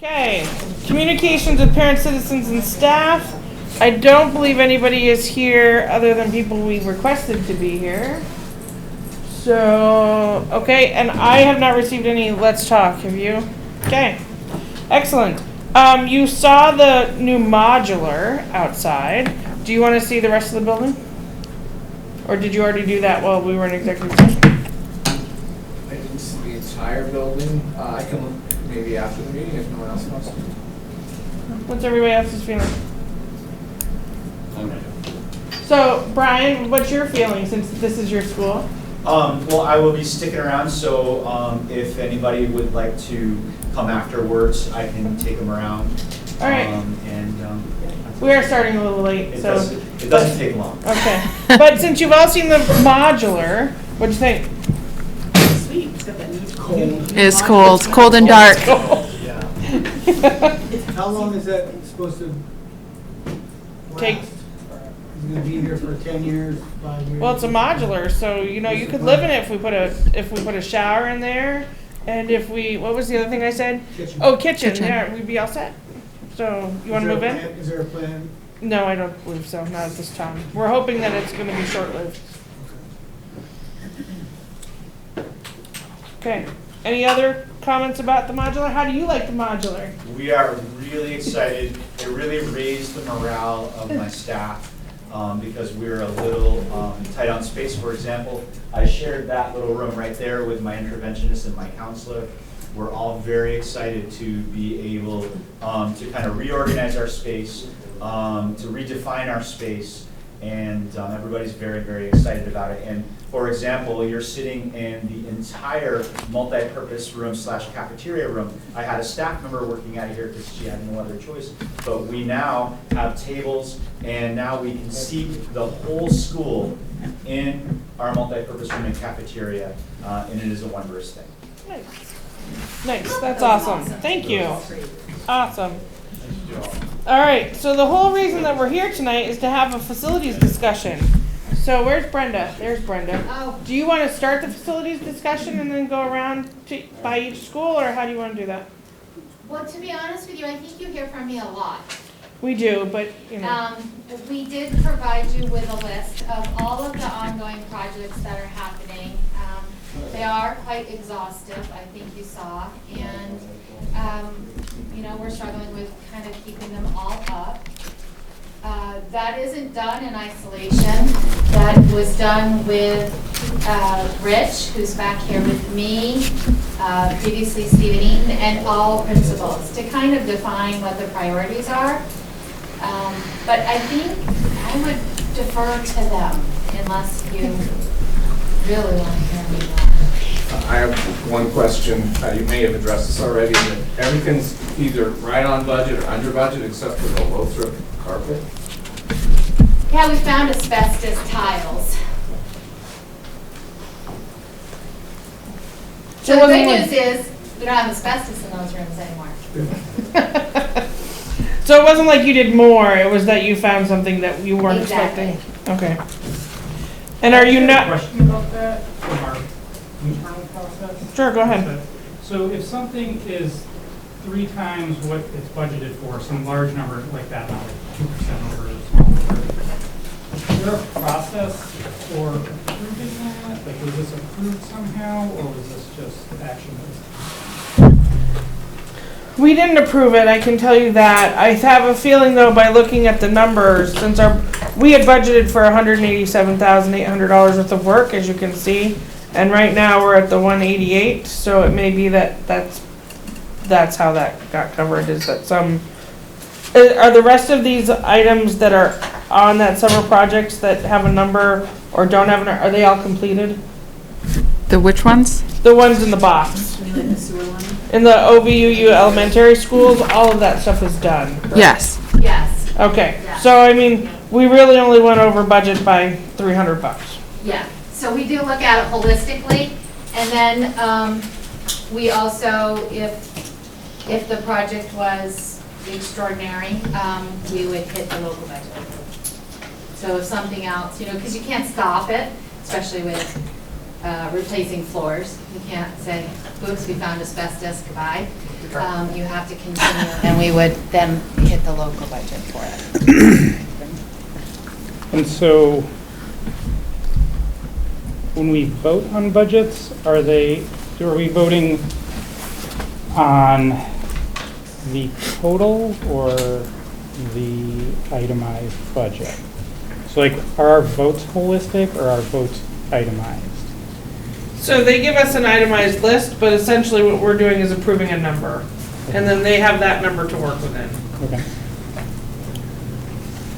Okay, communications with parents, citizens, and staff. I don't believe anybody is here other than people we requested to be here. So, okay, and I have not received any let's talk, have you? Okay, excellent. You saw the new modular outside. Do you want to see the rest of the building? Or did you already do that while we were in executive session? I didn't see the entire building. I can look maybe after the meeting if no one else wants to. What's everybody else's feeling? So, Brian, what's your feeling since this is your school? Well, I will be sticking around, so if anybody would like to come afterwards, I can take them around. All right. We are starting a little late, It so. doesn't take long. Okay. But since you've all seen the modular, what'd you think? Sweet. It's got that neat cold. It's cold. Cold and dark. Yeah. How long is that supposed to Take- last? Is it gonna be here for 10 years, 5 years? Well, it's a modular, so you know you could live in it if we put a shower in there, and if we, what was the other thing I said? Kitchen. Oh, kitchen. Kitchen. Yeah, we'd be all set. So you want to move in? Is there a plan? No, I don't believe so. Not at this time. We're hoping that it's going to be short-lived. Okay. Any other comments about the modular? How do you like the modular? We are really excited. It really raised the morale of my staff because we're a little tight on space. For example, I shared that little room right there with my interventionist and my counselor. We're all very excited to be able to kind of reorganize our space, to redefine our space, and everybody's very, very excited about it. And for example, you're sitting in the entire multi-purpose room / cafeteria room. I had a staff member working out of here because she had no other choice, but we now have tables, and now we can seat the whole school in our multi-purpose room and cafeteria, and it is a wondrous thing. Nice. Nice. That's awesome. Thank you. Awesome. All right. So the whole reason that we're here tonight is to have a facilities discussion. So where's Brenda? There's Brenda. Oh. Do you want to start the facilities discussion and then go around by each school, or how do you want to do that? Well, to be honest with you, I think you hear from me a lot. We do, but you know. We did provide you with a list of all of the ongoing projects that are happening. They are quite exhaustive, I think you saw, and you know, we're struggling with kind of keeping them all up. That isn't done in isolation. That was done with Rich, who's back here with me, previously Stephen Eaton, and all principals to kind of define what the priorities are. But I think I would defer to them unless you really want to hear me more. I have one question. You may have addressed this already, but everything's either right on budget or under budget except for the Lothrop carpet. Yeah, we found asbestos tiles. So the good news is we don't have asbestos in those rooms anymore. So it wasn't like you did more, it was that you found something that you weren't Exactly. expecting? Okay. And are you not? Question about that from our internal process? Sure, go ahead. So if something is 3 times what it's budgeted for, some large number like that, not like 2% over a small number, is there a process for approving that? Like, was this approved somehow, or was this just action that was? We didn't approve it, I can tell you that. I have a feeling though, by looking at the numbers, since we had budgeted for $187,800 worth of work, as you can see, and right now we're at the 188, so it may be that's how that got covered, is that some, are the rest of these items that are on that summer projects that have a number or don't have are they all completed? The which ones? The ones in the box. In the OVUU elementary schools, all of that stuff is done. Correct? Yes. Yes. Okay, Yeah. so I mean, we really only went over budget by $300. Yeah, so we do look at it holistically, and then we also, if the project was extraordinary, we would hit the local budget. So if something else, you know, because you can't stop it, especially with replacing floors. You can't say, oops, we found asbestos, goodbye. you have to continue, and we would then hit the local budget for it. And so, when we vote on budgets, are we voting on the total or the itemized budget? So like, are our votes holistic or are our votes itemized? So they give us an itemized list, but essentially what we're doing is approving a number. And then they have that number to work within. Okay.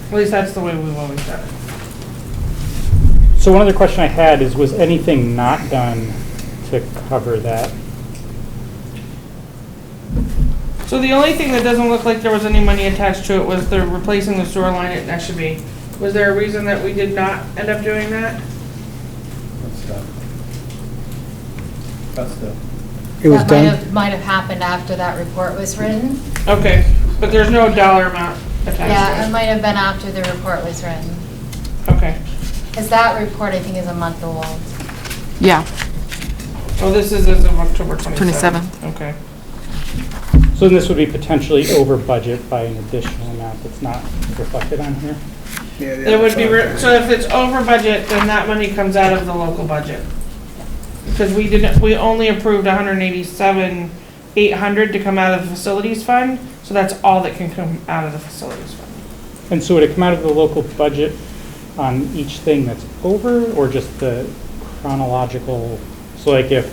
At least that's the way we've always done it. So one other question I had is, was anything not done to cover that? So the only thing that doesn't look like there was any money attached to it was the replacing the sewer line at Neshabie. Was there a reason that we did not end up doing that? That's the. It was done. That might have happened after that report was written. Okay, but there's no dollar amount attached Yeah, to it might have been after the report was written. it. Okay. Because that report, I think, is a month old. Yeah, Oh, this is as of October 27th. 27th. Okay. So this would be potentially over budget by an additional amount that's not reflected on here? Yeah, It would be, so if it's over budget, then that money comes out of the local budget. Because we only approved 187,800 to come out of the facilities fund, so that's all that can come out of the facilities fund. And so would it come out of the local budget on each thing that's over, or just the chronological? So like if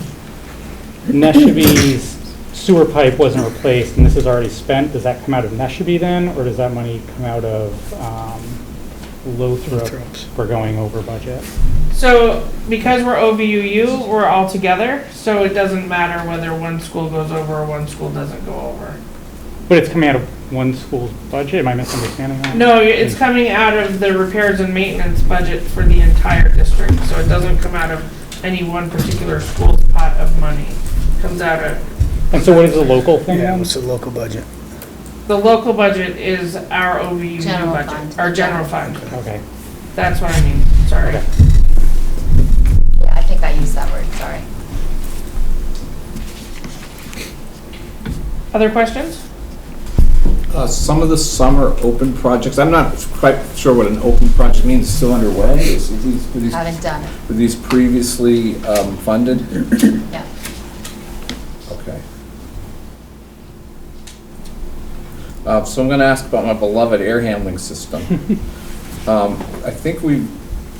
Neshabie's sewer pipe wasn't replaced and this is already spent, does that come out of Neshabie then, or does that money come out of Lothrop for going over budget? So because we're OVUU, we're all together, so it doesn't matter whether one school goes over or one school doesn't go over. But it's coming out of one school's budget? Am I misunderstanding that? No, it's coming out of the repairs and maintenance budget for the entire district, so it doesn't come out of any one particular school's pot of money. It comes out of, And so what is the local thing Yeah, then? it's a local budget. the local budget is our OVUU General budget, fund. our general fund. Okay. That's what I mean, sorry. Okay. Yeah, I think I used that word, sorry. Other questions? Some of the summer open projects, I'm not quite sure what an open project means, still underway? Haven't done it, Were these previously funded? yeah. Okay. So I'm going to ask about my beloved air handling system. I think we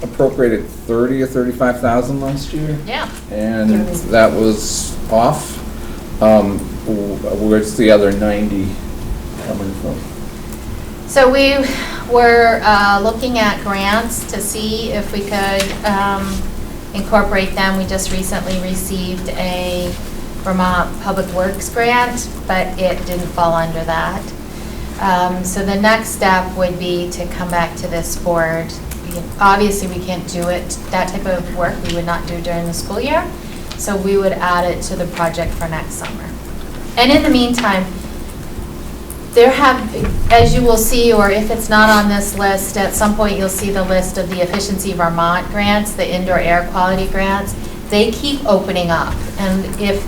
appropriated 30 or 35,000 last year, Yeah. and that was off. Where's the other 90 coming from? So we were looking at grants to see if we could incorporate them. We just recently received a Vermont Public Works grant, but it didn't fall under that. So the next step would be to come back to this board. Obviously, we can't do it, that type of work we would not do during the school year. So we would add it to the project for next summer. And in the meantime, there have, as you will see, or if it's not on this list, at some point you'll see the list of the Efficiency Vermont grants, the indoor air quality grants. They keep opening up, and if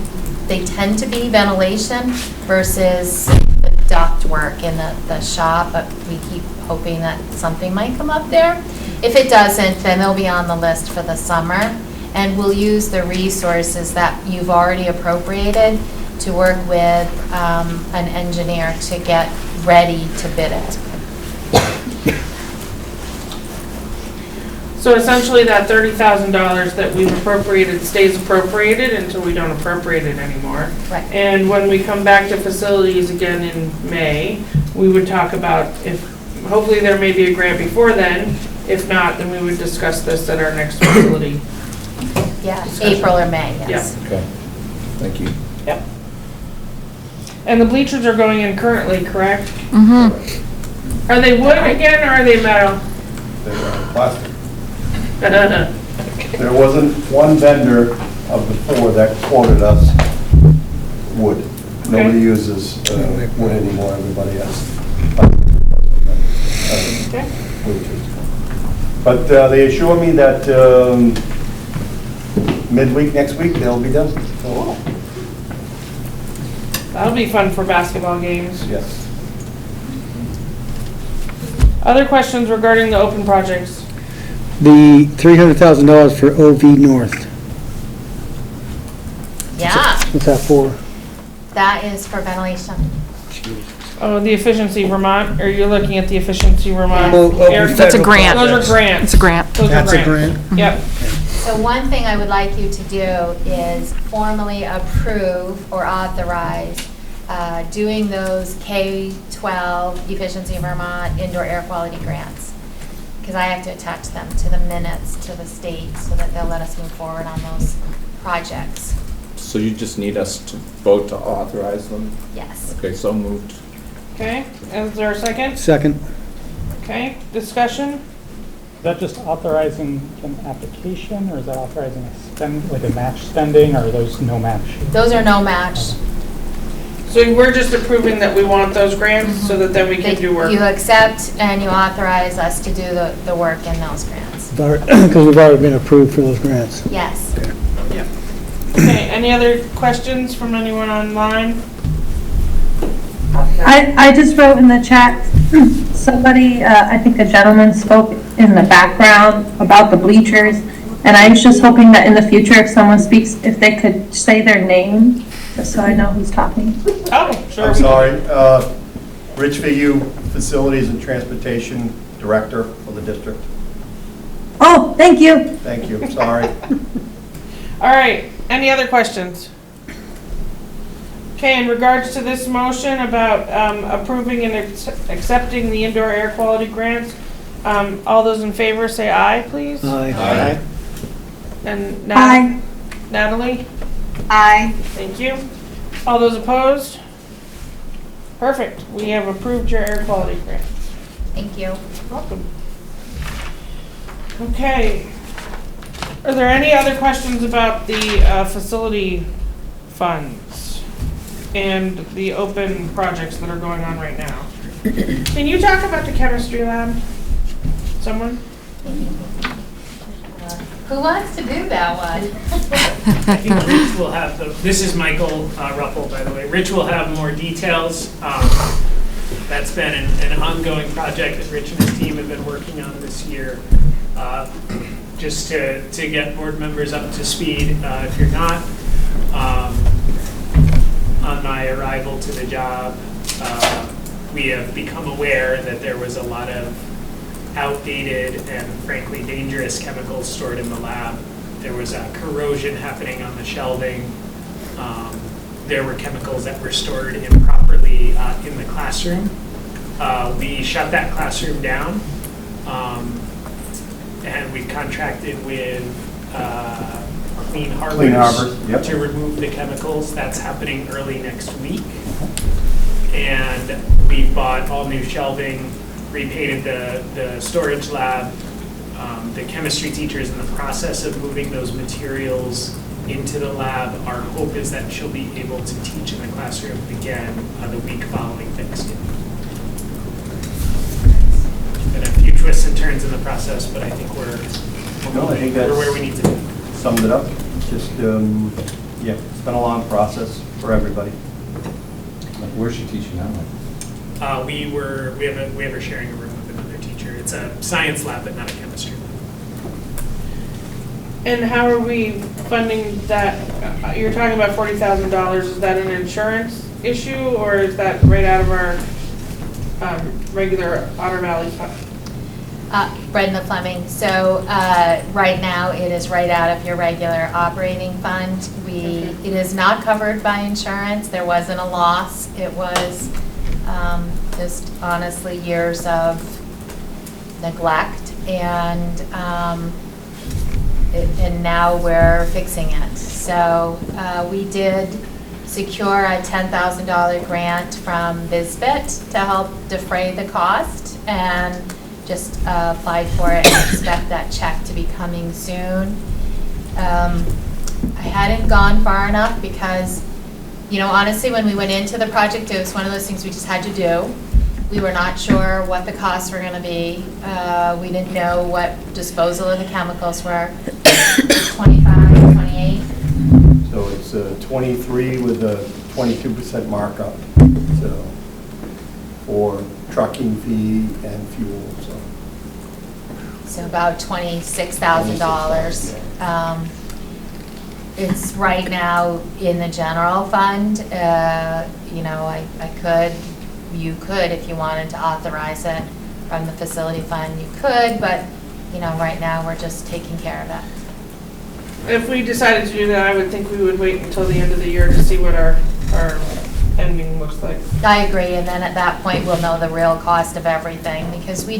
they tend to be ventilation versus the duct work in the shop, but we keep hoping that something might come up there. If it doesn't, then they'll be on the list for the summer, and we'll use the resources that you've already appropriated to work with an engineer to get ready to bid it. So essentially that $30,000 that we've appropriated stays appropriated until we don't appropriate it anymore. Right. And when we come back to facilities again in May, we would talk about if, hopefully there may be a grant before then. If not, then we would discuss this at our next facility. Yeah, Discussion. April or May, yes. Okay, thank you. Yep. And the bleachers are going in currently, correct? Mm-hmm. Are they wood again or are they metal? They were plastic. There wasn't one vendor of the four that quoted us wood. Nobody Okay. uses wood anymore, everybody has. Okay. Bleachers. But they assure me that midweek next week, they'll be done. So, That'll be fun for basketball games. Yes. Other questions regarding the open projects? The $300,000 for OV North, Yeah, what's that for? that is for ventilation. Oh, the Efficiency Vermont, or you're looking at the Efficiency Vermont? Well, Air- That's a grant. Those are grants. It's a grant. Those are That's a grant? Yep. So one thing I would like you to do is formally approve or authorize doing those K-12 Efficiency Vermont indoor air quality grants. Because I have to attach them to the minutes to the state so that they'll let us move forward on those projects. So you just need us to vote to authorize them? Yes. Okay, so moved. Okay, is there a second? Second, Okay, discussion? Is that just authorizing an application, or is that authorizing a spend, like a match spending, or are those no match? Those are no match. So we're just approving that we want those grants so that then we can do work? You accept and you authorize us to do the work in those grants. because we've already been approved for those grants. Yes. Okay, any other questions from anyone online? I just wrote in the chat, somebody, I think a gentleman spoke in the background about the bleachers, and I was just hoping that in the future, if someone speaks, if they could say their name, just so I know who's talking. Oh, sure. I'm sorry, Rich Fayou, Facilities and Transportation Director for the district. Oh, thank you. Thank you, sorry. All right, any other questions? Okay, in regards to this motion about approving and accepting the indoor air quality grants, all those in favor say aye, please. Aye. And Aye. Natalie? Aye. Thank you. All those opposed? Perfect, we have approved your air quality grants. Thank you. Welcome. Okay. Are there any other questions about the facility funds and the open projects that are going on right now? Can you talk about the chemistry lab? Someone? Who wants to do that one? I think Rich will have this is Michael Ruppel, by the way. Rich will have more details. That's been an ongoing project that Rich and his team have been working on this year. Just to get board members up to speed, if you're not, on my arrival to the job, we have become aware that there was a lot of outdated and frankly dangerous chemicals stored in the lab. There was corrosion happening on the shelving. There were chemicals that were stored improperly in the classroom. We shut that classroom down, and we contracted with Clean Harbors Yep. to remove the chemicals. That's happening early next week. And we bought all new shelving, repainted the storage lab. The chemistry teacher is in the process of moving those materials into the lab. Our hope is that she'll be able to teach in the classroom again the week following Thanksgiving. Been a few twists and turns in the process, but I think we're where we need to be. Summed it up. Just, yeah, it's been a long process for everybody. Where's she teaching now? We have her sharing a room with another teacher. It's a science lab, but not a chemistry lab. And how are we funding that? You're talking about $40,000. Is that an insurance issue, or is that right out of our regular Otter Valley fund? Brenda Fleming. So right now, it is right out of your regular operating fund. It is not covered by insurance. There wasn't a loss. It was just honestly years of neglect, and now we're fixing it. So we did secure a $10,000 grant from BizBit to help defray the cost, and just applied for it and expect that check to be coming soon. I hadn't gone far enough because, you know, honestly, when we went into the project, it was one of those things we just had to do. We were not sure what the costs were going to be. We didn't know what disposal of the chemicals were. 25, 28. So it's 23 with the 22% markup, so, for trucking fee and fuel, so. So about $26,000. It's right now in the general fund. You know, you could, if you wanted to authorize it from the facility fund, you could, but, you know, right now, we're just taking care of it. If we decided to do that, I would think we would wait until the end of the year to see what our ending looks like. I agree, and then at that point, we'll know the real cost of everything, because we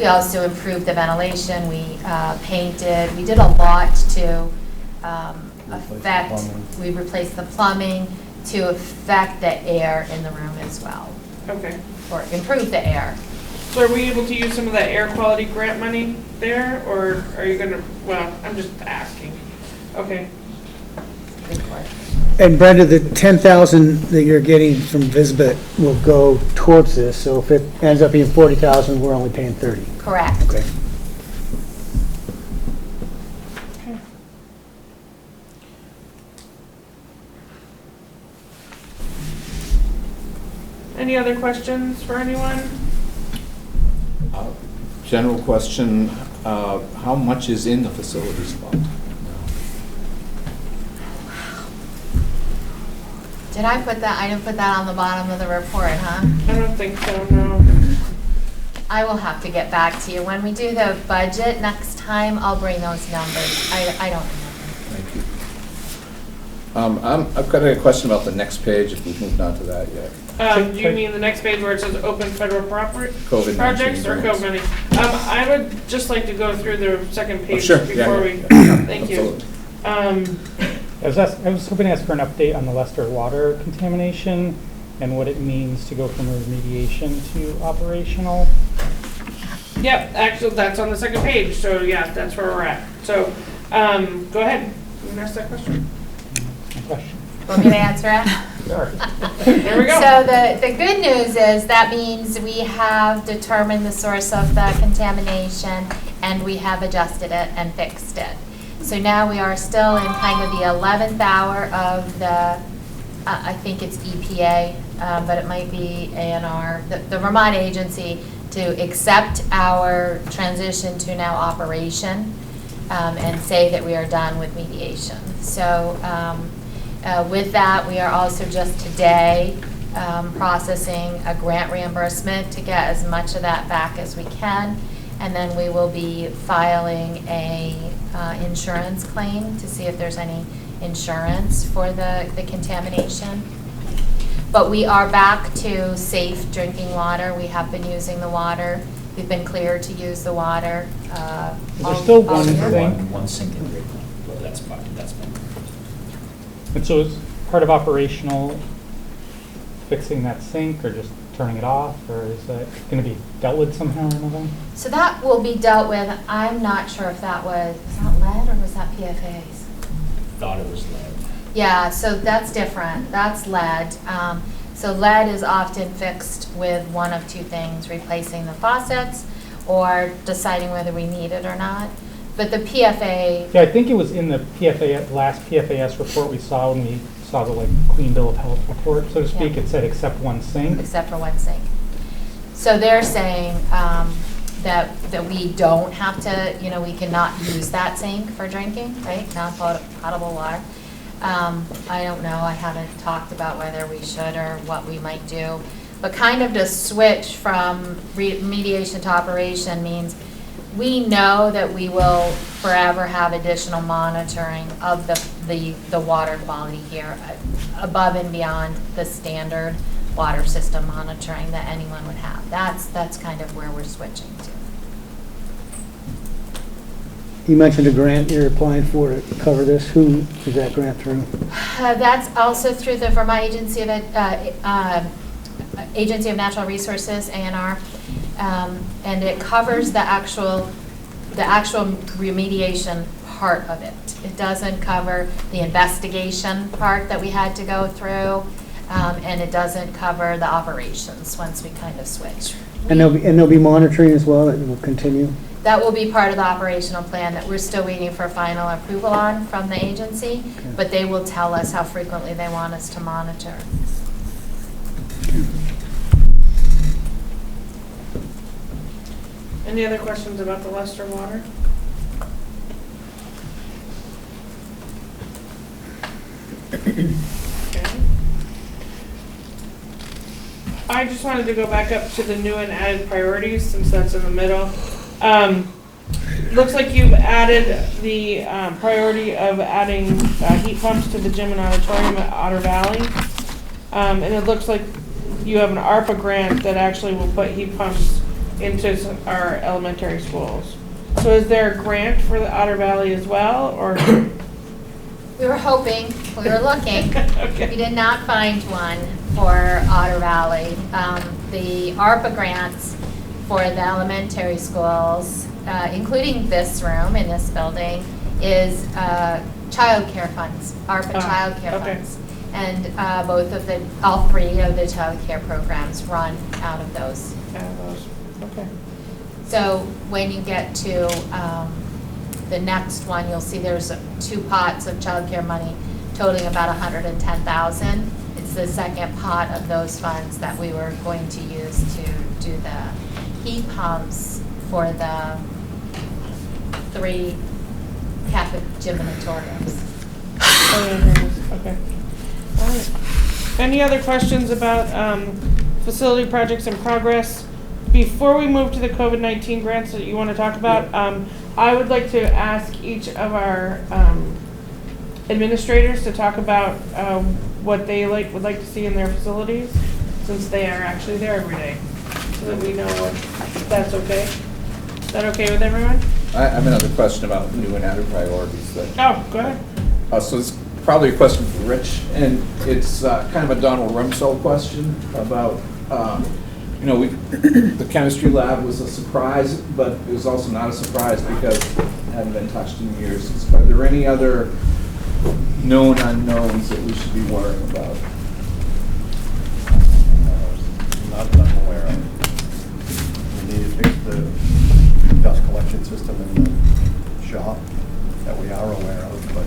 also improved the ventilation, we painted, we did a lot to we replaced the plumbing to affect the air in the room as well, Okay. or improve the air. So are we able to use some of that air quality grant money there, or are you gonna, well, I'm just asking. Okay. Good question. And Brenda, the 10,000 that you're getting from Visbit will go towards this, so if it ends up being 40,000, we're only paying 30. Correct. Okay. Any other questions for anyone? General question, how much is in the facilities fund? Did I put that? I didn't put that on the bottom of the report, huh? I don't think so, no. I will have to get back to you. When we do the budget next time, I'll bring those numbers. I don't remember. Thank you. I've got a question about the next page, if we've moved on to that yet. Do you mean the next page where it says open federal COVID-19 projects or grants. COVID money? I would just like to go through the second page sure. before we, Yeah. thank you. I was hoping to ask for an update on the Leicester water contamination and what it means to go from remediation to operational. Yep, actually, that's on the second page, so yeah, that's where we're at. So, go ahead, you can ask that question. My question. Want me to answer it? Sure. There we go. So the good news is that means we have determined the source of the contamination and we have adjusted it and fixed it. So now we are still in kind of the 11th hour of the, I think it's EPA, but it might be ANR, the Vermont agency, to accept our transition to now operation and say that we are done with mediation. So with that, we are also just today processing a grant reimbursement to get as much of that back as we can. And then we will be filing a insurance claim to see if there's any insurance for the contamination. But we are back to safe drinking water. We have been using the water. We've been cleared to use the water. Is there still one thing? One sink in Great Pond. Well, that's fine, that's fine. And so is part of operational fixing that sink or just turning it off, or is that going to be dealt with somehow or another? So that will be dealt with. I'm not sure if that was that lead or was that PFAS? Thought it was lead. Yeah, so that's different. That's lead. So lead is often fixed with one of two things, replacing the faucets or deciding whether we need it or not. But the PFA... Yeah, I think it was in the last PFAS report we saw when we saw the clean bill of health report, so to speak. Yeah. It said except one sink. Except for one sink. So they're saying that we don't have to, we cannot use that sink for drinking, right? Non-potable water. I don't know, I haven't talked about whether we should or what we might do. But kind of to switch from remediation to operation means we know that we will forever have additional monitoring of the water quality here above and beyond the standard water system monitoring that anyone would have. That's kind of where we're switching to. You mentioned a grant you're applying for to cover this. Who is that grant through? That's also through the Vermont Agency of Natural Resources, ANR, and it covers the actual remediation part of it. It doesn't cover the investigation part that we had to go through, and it doesn't cover the operations once we kind of switch. And there'll be monitoring as well that will continue? that will be part of the operational plan that we're still waiting for final approval on from the agency, but they will tell us how frequently they want us to monitor. Any other questions about the Leicester water? Okay. I just wanted to go back up to the new and added priorities, since that's in the middle. Looks like you've added the priority of adding heat pumps to the gym and auditorium at Otter Valley. And it looks like you have an ARPA grant that actually will put heat pumps into our elementary schools. So is there a grant for the Otter Valley as well, or? We were hoping, we were looking. Okay. We did not find one for Otter Valley. The ARPA grants for the elementary schools, including this room in this building, is child care funds, ARPA child care funds. And all three of the child care programs run out of those. Okay. So when you get to the next one, you'll see there's 2 pots of childcare money totaling about $110,000. It's the second pot of those funds that we were going to use to do the heat pumps for the 3 Catholic gymatoriums. Okay. All right. Any other questions about facility projects in progress? Before we move to the COVID-19 grants that you want to talk about, I would like to ask each of our administrators to talk about what they would like to see in their facilities, since they are actually there every day, so that we know if that's okay. Is that okay with everyone? I have another question about new and added priorities. Oh, go ahead. So it's probably a question for Rich, and it's kind of a Donald Rumsfeld question about, the chemistry lab was a surprise, but it was also not a surprise because it hadn't been touched in years. Are there any other known unknowns that we should be worrying about? Not that I'm aware of. We need to fix the dust collection system in the shop that we are aware of, but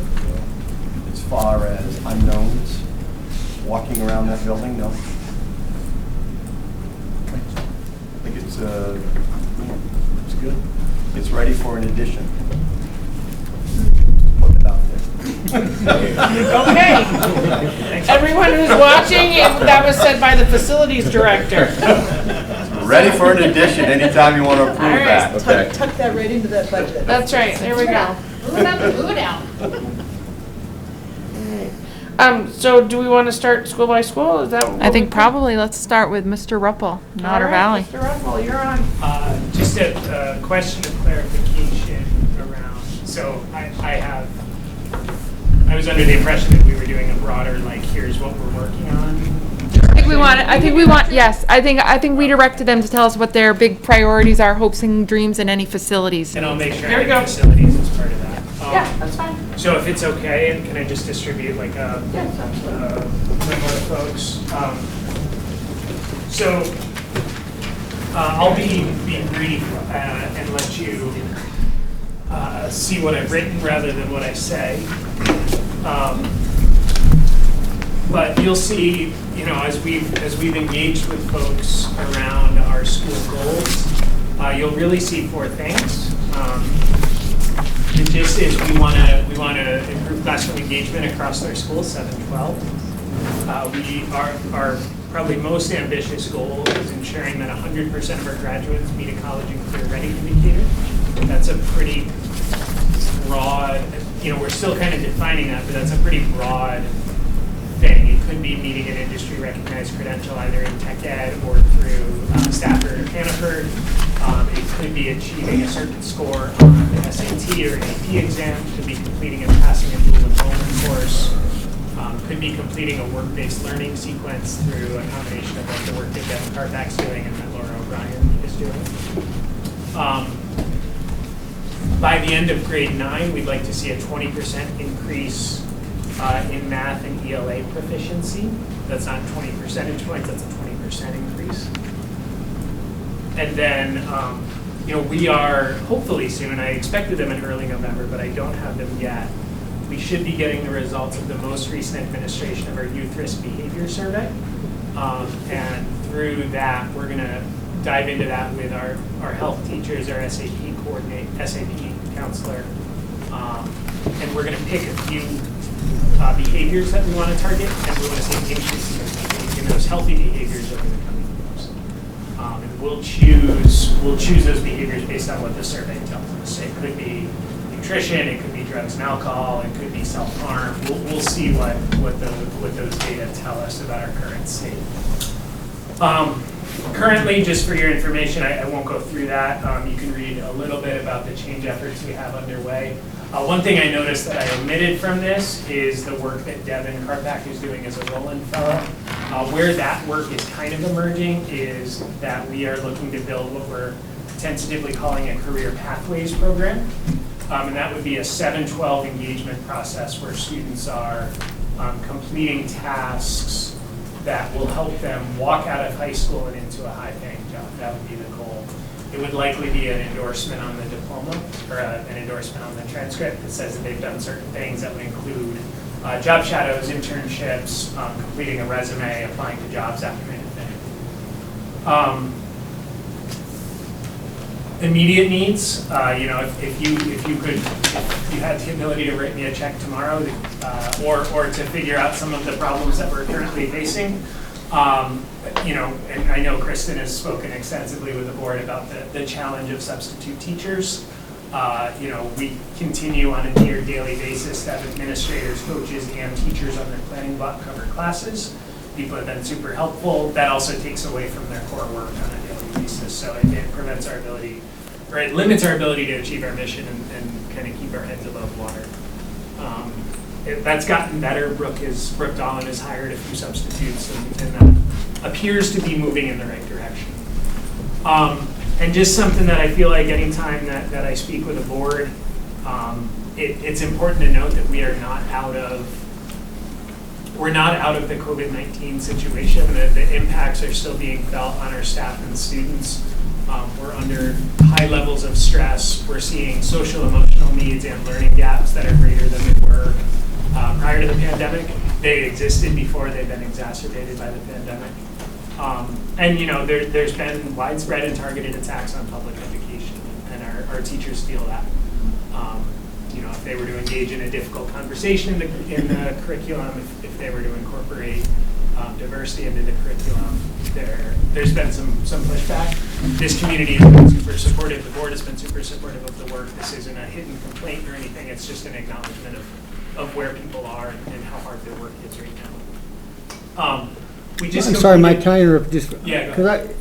as far as unknowns, walking around that building, no. I think it's good. It's ready for an addition. Put it out there. Okay. Everyone who's watching, that was said by the facilities director. Ready for an addition anytime you want to approve that. Okay. Tuck that right into that budget. That's right, there we go. Move up and move down. So do we want to start school by school? Is that? I think probably let's start with Mr. Ruppel, in Otter Valley. Mr. Ruppel, you're on. Just a question of clarification around, so I was under the impression that we were doing a broader, here's what we're working on. I think we directed them to tell us what their big priorities are, hopes and dreams, and any facilities. And I'll make sure There we go. facilities is part of that. Yeah, that's fine. So if it's okay, and can I just distribute memo to folks? I'll be brief and let you see what I've written rather than what I say. But you'll see, as we've engaged with folks around our school goals, you'll really see 4 things. The gist is we want to improve classroom engagement across our schools, 7-12. Our probably most ambitious goal is ensuring that 100% of our graduates meet a college and career ready indicator. That's a pretty broad, we're still kind of defining that, but that's a pretty broad thing. It could be meeting an industry recognized credential either in tech ed or through Stafford or Hannaford. It could be achieving a certain score on the SAT or AP exam. Could be completing and passing a dual enrollment course. Could be completing a work-based learning sequence through a combination of the work that Devin Carfax's doing and that Laura O'Brien is doing. By the end of grade 9, we'd like to see a 20% increase in math and ELA proficiency. That's not 20 percentage points, that's a 20% increase. And then we are hopefully soon, I expected them in early November, but I don't have them yet. We should be getting the results of the most recent administration of our youth risk behavior survey. And through that, we're gonna dive into that with our health teachers, our SAP counselor. And we're gonna pick a few behaviors that we wanna target, and we wanna see increases in those healthy behaviors over the coming years. And we'll choose those behaviors based on what the survey tells us. It could be nutrition, it could be drugs and alcohol, it could be self-harm. We'll see what those data tell us about our current state. Currently, just for your information, I won't go through that. You can read a little bit about the change efforts we have underway. One thing I noticed that I omitted from this is the work that Devin Karpak is doing as a Roland Fellow. Where that work is kind of emerging is that we are looking to build what we're tentatively calling a career pathways program. And that would be a 7-12 engagement process where students are completing tasks that will help them walk out of high school and into a high-paying job. That would be the goal. It would likely be an endorsement on the diploma or an endorsement on the transcript that says that they've done certain things that would include job shadows, internships, completing a resume, applying to jobs, that kind of thing. Immediate needs, if you had the ability to write me a check tomorrow, or to figure out some of the problems that we're currently facing, and I know Kristen has spoken extensively with the board about the challenge of substitute teachers. We continue on a near daily basis to have administrators, coaches, and teachers on their planning block cover classes. People have been super helpful. That also takes away from their core work on a daily basis. So it prevents our ability, or it limits our ability to achieve our mission and kind of keep our heads above water. That's gotten better. Brooke Dahlin has hired a few substitutes, and that appears to be moving in the right direction. And just something that I feel like anytime that I speak with a board, it's important to note that we are not out of the COVID-19 situation. The impacts are still being felt on our staff and students. We're under high levels of stress. We're seeing social emotional needs and learning gaps that are greater than they were prior to the pandemic. They existed before, they've been exacerbated by the pandemic. And there's been widespread and targeted attacks on public education, and our teachers feel that. If they were to engage in a difficult conversation in the curriculum, if they were to incorporate diversity into the curriculum, there's been some pushback. This community has been super supportive. The board has been super supportive of the work. This isn't a hidden complaint or anything. It's just an acknowledgement of where people are and how hard their work is right now. I'm sorry, Mike, can I interrupt just? Yeah, go ahead.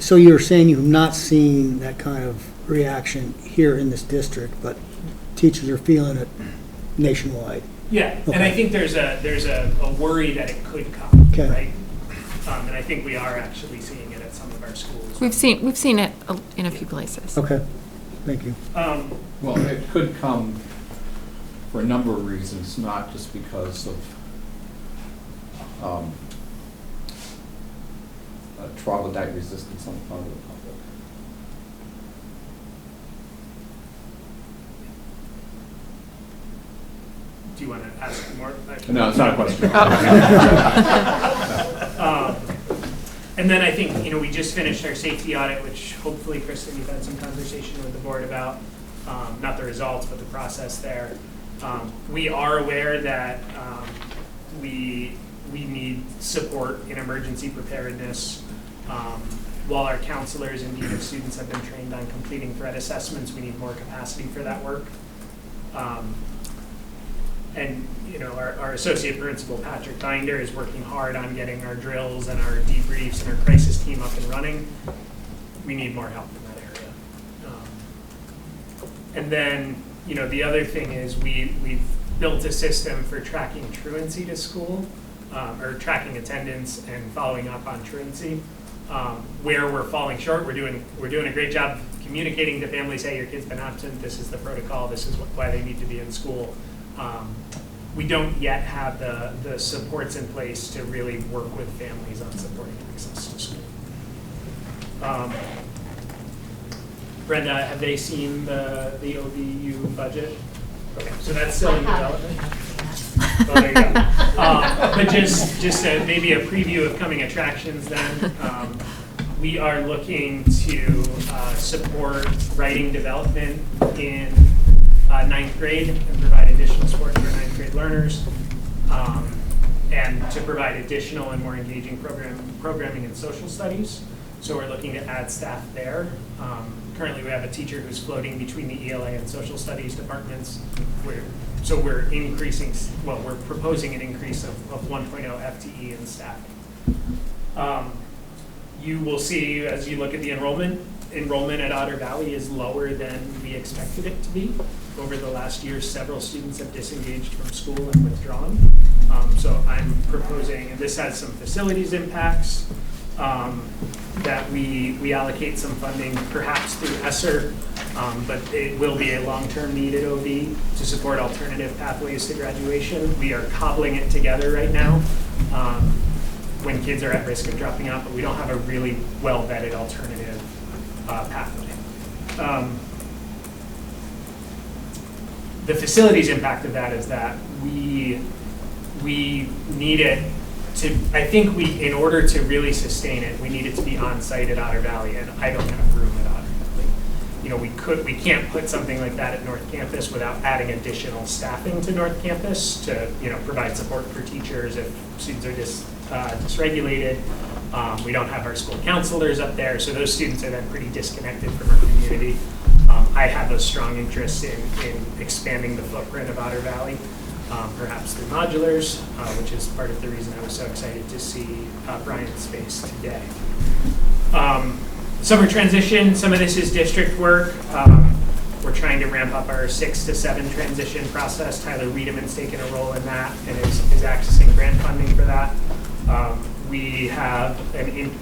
So you're saying you've not seen that kind of reaction here in this district, but teachers are feeling it nationwide? Yeah, okay. And I think there's a worry that it could come, okay. Right? And I think we are actually seeing it at some of our schools. We've seen it in a few places. Okay, thank you. Well, it could come for a number of reasons, not just because of troglodyte resistance on the part of the public. Do you want to ask more? No, it's not a question. And then I think, we just finished our safety audit, which hopefully, Kristen, you've had some conversation with the board about, not the results, but the process there. We are aware that we need support in emergency preparedness. While our counselors and dean of students have been trained on completing threat assessments, we need more capacity for that work. And our associate principal, Patrick Binder, is working hard on getting our drills and our debriefs and our crisis team up and running. We need more help in that area. And then, the other thing is we've built a system for tracking truancy to school, or tracking attendance and following up on truancy. Where we're falling short, we're doing a great job communicating to families, hey, your kid's been absent, this is the protocol, this is why they need to be in school. We don't yet have the supports in place to really work with families on supporting access to school. Brenda, have they seen the OBU budget? Okay, so that's still in development. Oh, there you go. But just maybe a preview of coming attractions then. We are looking to support writing development in ninth grade and provide additional support for ninth grade learners, and to provide additional and more engaging programming in social studies. So we're looking to add staff there. Currently we have a teacher who's floating between the ELA and social studies departments. So we're increasing, well, we're proposing an increase of 1.0 FTE in staff. You will see as you look at the enrollment at Otter Valley is lower than we expected it to be. Over the last year, several students have disengaged from school and withdrawn. So I'm proposing, and this has some facilities impacts, that we allocate some funding perhaps through ESSER, but it will be a long-term need at OV to support alternative pathways to graduation. We are cobbling it together right now when kids are at risk of dropping out, but we don't have a really well-vetted alternative pathway. The facilities impact of that is that we need it to, I think in order to really sustain it, we need it to be on site at Otter Valley, and I don't have room at Otter Valley. You know, we can't put something like that at North Campus without adding additional staffing to North Campus to, provide support for teachers if students are dysregulated. We don't have our school counselors up there, so those students are then pretty disconnected from our community. I have a strong interest in expanding the footprint of Otter Valley. Perhaps through modulars, which is part of the reason I was so excited to see Brian's face today. Summer transition, some of this is district work. We're trying to ramp up our 6 to 7 transition process. Tyler Wiedemann's taken a role in that and is accessing grant funding for that. We have,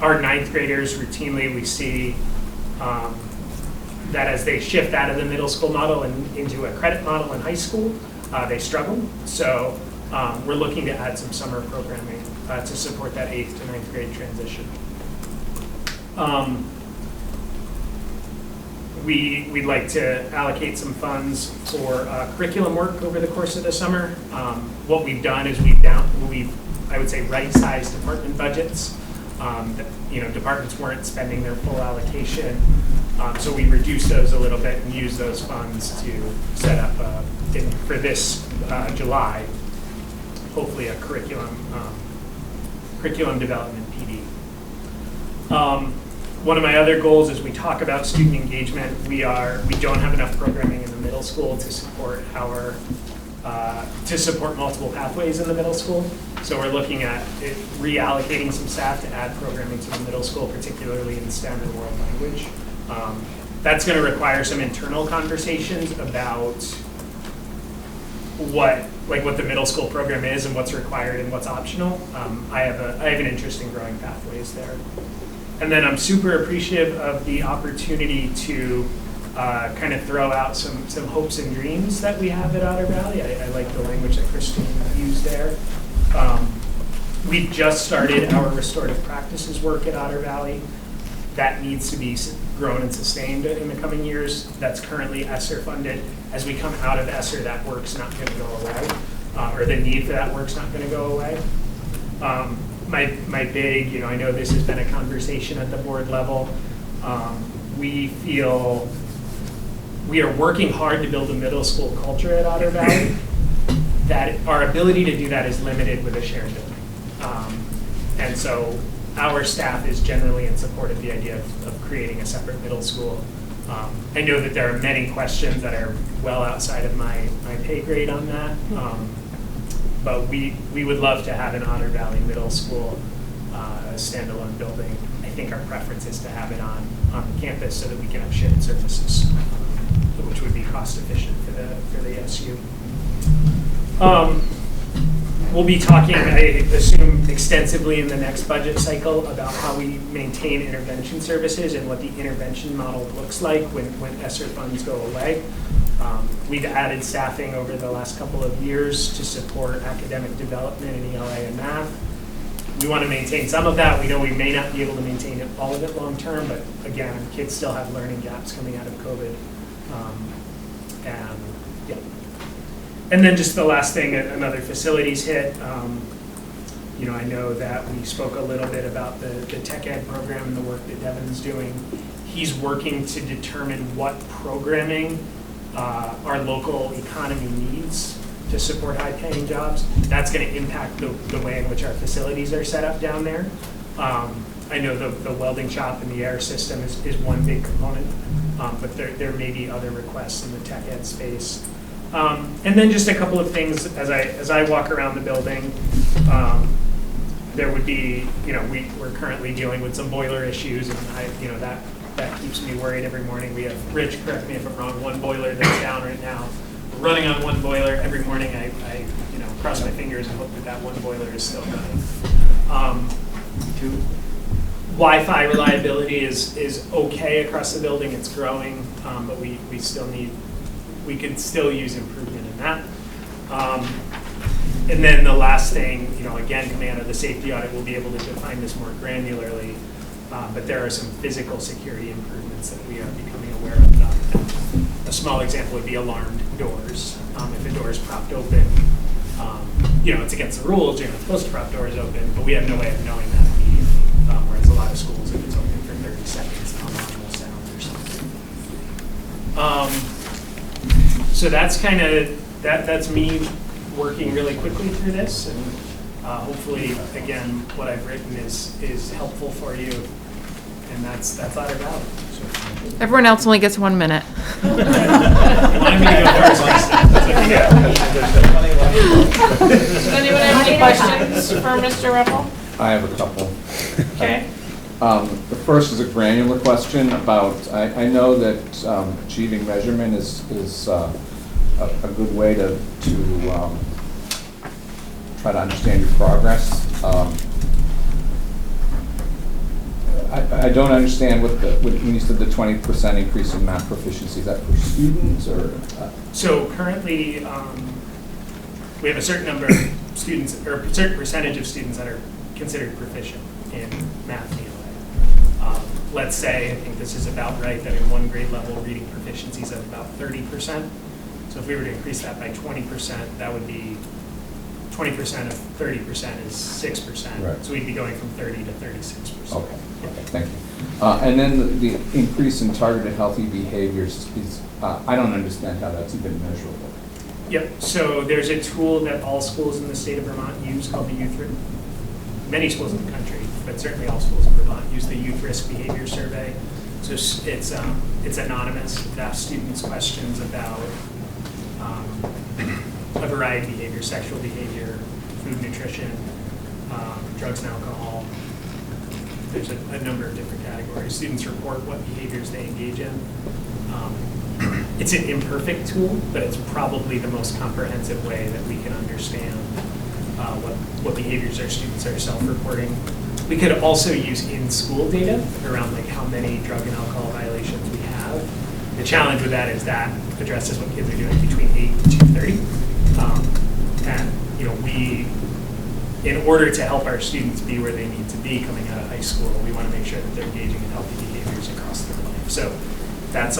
our ninth graders routinely, we see that as they shift out of the middle school model and into a credit model in high school, they struggle. So we're looking to add some summer programming to support that 8th to 9th grade transition. We'd like to allocate some funds for curriculum work over the course of the summer. What we've done is I would say right-sized department budgets. Departments weren't spending their full allocation. So we reduced those a little bit and used those funds to set up for this July, hopefully a curriculum development PD. One of my other goals as we talk about student engagement, we don't have enough programming in the middle school to support multiple pathways in the middle school. So we're looking at reallocating some staff to add programming to the middle school, particularly in STEM and world language. That's going to require some internal conversations about what the middle school program is and what's required and what's optional. I have an interest in growing pathways there. And then I'm super appreciative of the opportunity to kind of throw out some hopes and dreams that we have at Otter Valley. I like the language that Christine used there. We've just started our restorative practices work at Otter Valley. That needs to be grown and sustained in the coming years. That's currently ESSER funded. As we come out of ESSER, that work's not going to go away, or the need for that work's not going to go away. My big, I know this has been a conversation at the board level. We feel we are working hard to build a middle school culture at Otter Valley. That our ability to do that is limited with a shared building. And so our staff is generally in support of the idea of creating a separate middle school. I know that there are many questions that are well outside of my pay grade on that. But we would love to have an Otter Valley Middle School standalone building. I think our preference is to have it on campus so that we can have shared services, which would be cost efficient for the SU. We'll be talking, I assume, extensively in the next budget cycle about how we maintain intervention services and what the intervention model looks like when ESSER funds go away. We've added staffing over the last couple of years to support academic development in ELA and math. We want to maintain some of that. We know we may not be able to maintain all of it long-term, but again, kids still have learning gaps coming out of COVID. And yeah. And then just the last thing, another facilities hit. You know, I know that we spoke a little bit about the tech ed program and the work that Devin's doing. He's working to determine what programming our local economy needs to support high-paying jobs. That's going to impact the way in which our facilities are set up down there. I know the welding shop and the air system is one big component, but there may be other requests in the tech ed space. And then just a couple of things as I walk around the building. There would be, you know, we're currently dealing with some boiler issues, and that keeps me worried every morning. We have, Rich, correct me if I'm wrong, one boiler that's down right now. We're running on one boiler every morning. I cross my fingers and hope that one boiler is still running. Wi-Fi reliability is okay across the building. It's growing, but we could still use improvement in that. And then the last thing, again, coming out of the safety audit, we'll be able to define this more granularly, but there are some physical security improvements that we are becoming aware of. A small example would be alarmed doors. If a door is propped open, it's against the rules, you're not supposed to prop doors open, but we have no way of knowing that immediately, whereas a lot of schools, if it's open for 30 seconds, an alarm will sound or something. So that's kind of, that's me working really quickly through this, and hopefully, again, what I've written is helpful for you, and that's Otter Valley. So, Everyone else only gets 1 minute. you wanted me to go first last time. Does anyone have any questions for Mr. Reppel? I have a couple. Okay. The first is a granular question about, I know that achieving measurement is a good way to try to understand your progress. I don't understand when you said the 20% increase in math proficiency. Is that for students or? So currently, we have a certain number of students, or a certain percentage of students that are considered proficient in math and ELA. Let's say, I think this is about right, that in one grade level, reading proficiency is at about 30%. So if we were to increase that by 20%, that would be 20% of 30% is 6%. Right. So we'd be going from 30 to 36%. Okay, thank you. And then the increase in targeted healthy behaviors is, I don't understand how that's even measurable. Yep, so there's a tool that all schools in the state of Vermont use called the Youth Risk. Many schools in the country, but certainly all schools in Vermont use the Youth Risk Behavior Survey. So it's anonymous. It asks students questions about a variety of behaviors: sexual behavior, food, nutrition, drugs and alcohol. There's a number of different categories. Students report what behaviors they engage in. It's an imperfect tool, but it's probably the most comprehensive way that we can understand what behaviors our students are self-reporting. We could also use in-school data around like how many drug and alcohol violations we have. The challenge with that is that addresses what kids are doing between 8 and 2:30. And we, in order to help our students be where they need to be coming out of high school, we want to make sure that they're engaging in healthy behaviors across their life. So that's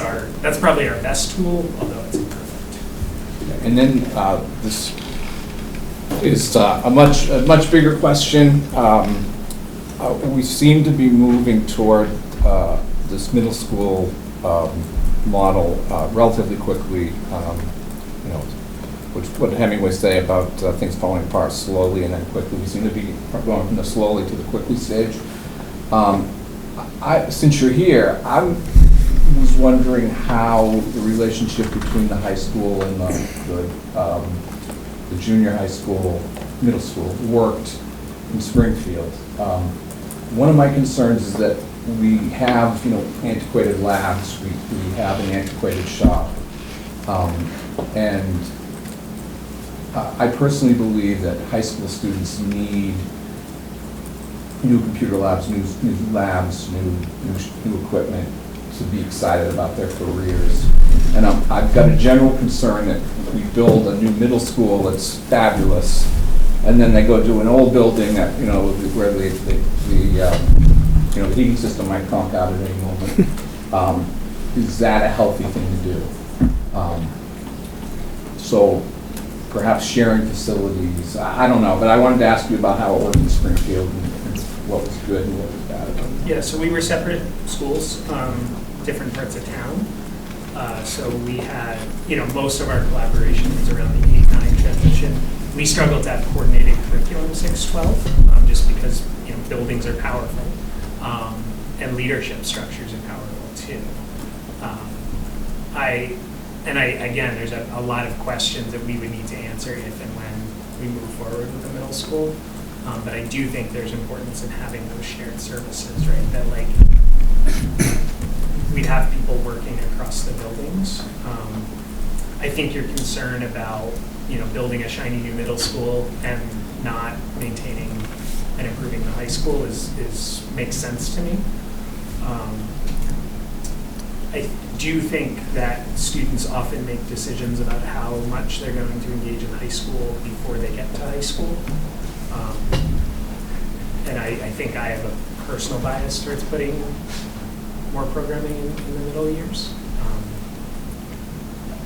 probably our best tool, although it's imperfect. And then this is a much bigger question. We seem to be moving toward this middle school model relatively quickly. What Hemingway say about things falling apart slowly and then quickly. We seem to be going from the slowly to the quickly stage. Since you're here, I was wondering how the relationship between the high school and the junior high school, middle school worked in Springfield. One of my concerns is that we have, antiquated labs, we have an antiquated shop, and I personally believe that high school students need new computer labs, new labs, new equipment to be excited about their careers. And I've got a general concern that we build a new middle school that's fabulous, and then they go to an old building that, you know, where the heating system might conk out at any moment. Is that a healthy thing to do? So perhaps sharing facilities, I don't know, but I wanted to ask you about how it worked in Springfield and what was good and what was bad about it. Yeah, so we were separate schools, different parts of town. So we had, most of our collaboration was around the 8-9 transition. We struggled to have coordinated curriculum 6-12, just because, buildings are powerful, and leadership structures are powerful too. Again, there's a lot of questions that we would need to answer if and when we move forward with the middle school. But I do think there's importance in having those shared services, right? That we'd have people working across the buildings. I think your concern about, building a shiny new middle school and not maintaining and improving the high school makes sense to me. I do think that students often make decisions about how much they're going to engage in high school before they get to high school. And I think I have a personal bias towards putting more programming in the middle years.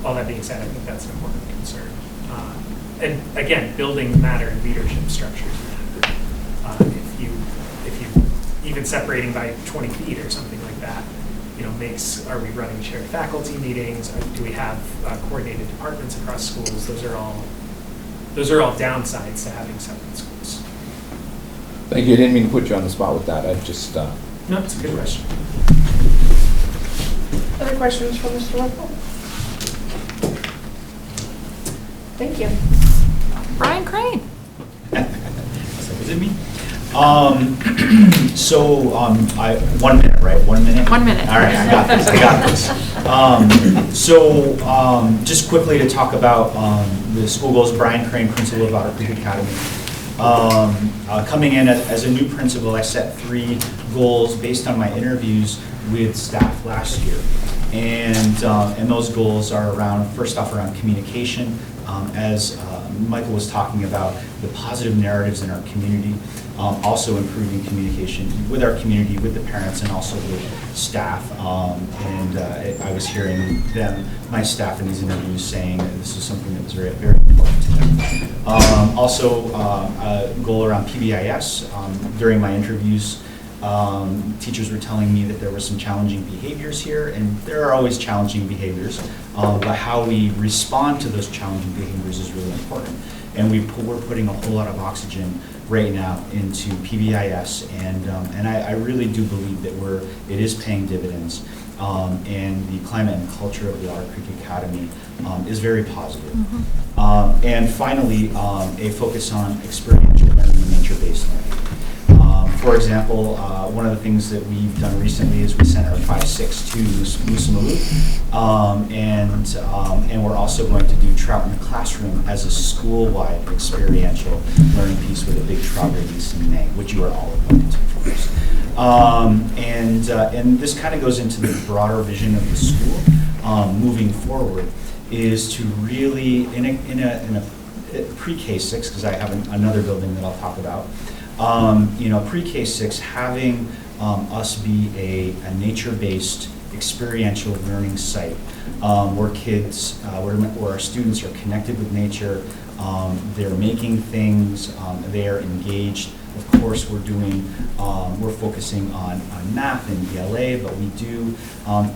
All that being said, I think that's an important concern. And again, buildings matter, leadership structures matter. If you even separating by 20 feet or something like that, are we running shared faculty meetings? Do we have coordinated departments across schools? Those are all downsides to having separate schools. Thank you. I didn't mean to put you on the spot with that. I just. No, it's a good question. Other questions for Mr. Whipple? Thank you. Brian Crane. Is it me? 1 minute, right? 1 minute? 1 minute. All right, I got this. Just quickly to talk about the school goals. Brian Crane, principal of Otter Creek Academy. Coming in as a new principal, I set 3 goals based on my interviews with staff last year. And those goals are first off around communication, as Michael was talking about the positive narratives in our community, also improving communication with our community, with the parents, and also with staff. I was hearing my staff in these interviews saying that this is something that was very, very important to them. Also, a goal around PBIS. During my interviews, teachers were telling me that there were some challenging behaviors here, and there are always challenging behaviors, but how we respond to those challenging behaviors is really important. And we're putting a whole lot of oxygen right now into PBIS, and I really do believe that it is paying dividends, and the climate and culture of the Otter Creek Academy is very positive. Mm-hmm. And finally, a focus on experiential learning and nature-based learning. For example, one of the things that we've done recently is we sent our 5-6 to Moosamaloot, and we're also going to do Trout in the Classroom as a school-wide experiential learning piece with a big trout release in May, which you are all invited to, of course. And this kind of goes into the broader vision of the school moving forward, is to really in a pre-K-6, because I have another building that I'll talk about. Pre-K-6, having us be a nature-based experiential learning site where kids, where our students are connected with nature, they're making things, they are engaged. Of course, we're focusing on math and ELA, but we do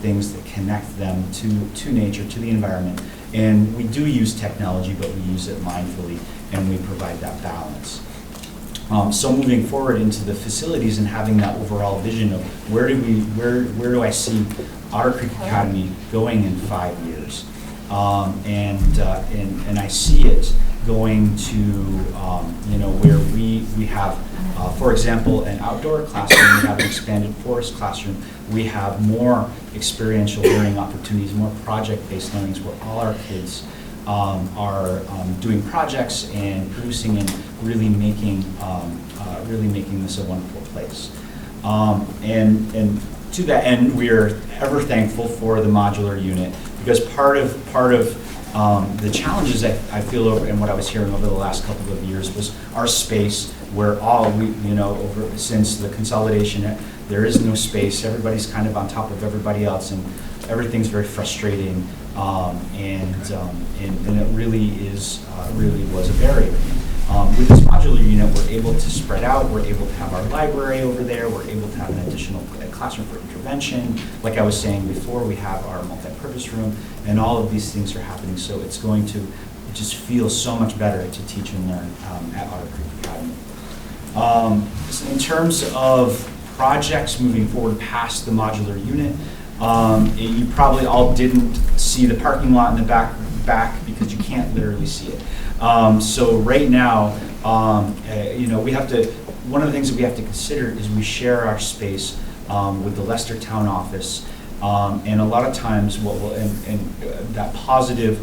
things that connect them to nature, to the environment. And we do use technology, but we use it mindfully, and we provide that balance. So moving forward into the facilities and having that overall vision of where do I see Otter Creek Academy going in 5 years, and I see it going to where we have, for example, an outdoor classroom, we have an expanded forest classroom, we have more experiential learning opportunities, more project-based learnings where all our kids are doing projects and producing and really making this a wonderful place. And to that end, we are ever thankful for the modular unit, because part of The challenges I feel over, and what I was hearing over the last couple of years was our space, where since the consolidation, there is no space. Everybody's kind of on top of everybody else, and everything's very frustrating, and it really was a barrier. With this modular unit, we're able to spread out, we're able to have our library over there, we're able to have an additional classroom for intervention. Like I was saying before, we have our multi-purpose room, and all of these things are happening, so it's going to just feel so much better to teach and learn at Otter Creek Academy. So in terms of projects moving forward past the modular unit, you probably all didn't see the parking lot in the back because you can't literally see it. So right now, we have to, one of the things that we have to consider is we share our space with the Leicester Town Office, and a lot of times that positive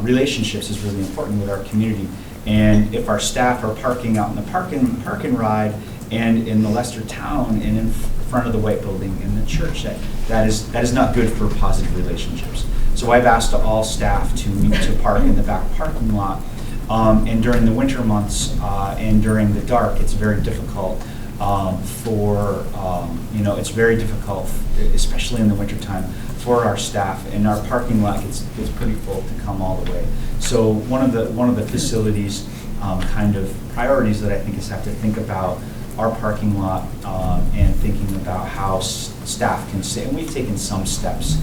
relationships is really important with our community. And if our staff are parking out in the park and ride and in the Leicester Town and in front of the White Building in the church, that is not good for positive relationships. So I've asked all staff to park in the back parking lot. And during the winter months and during the dark, it's very difficult it's very difficult, especially in the wintertime, for our staff, and our parking lot gets pretty full to come all the way. So one of the facilities kind of priorities that I think is have to think about our parking lot and thinking about how staff can stay. And we've taken some steps.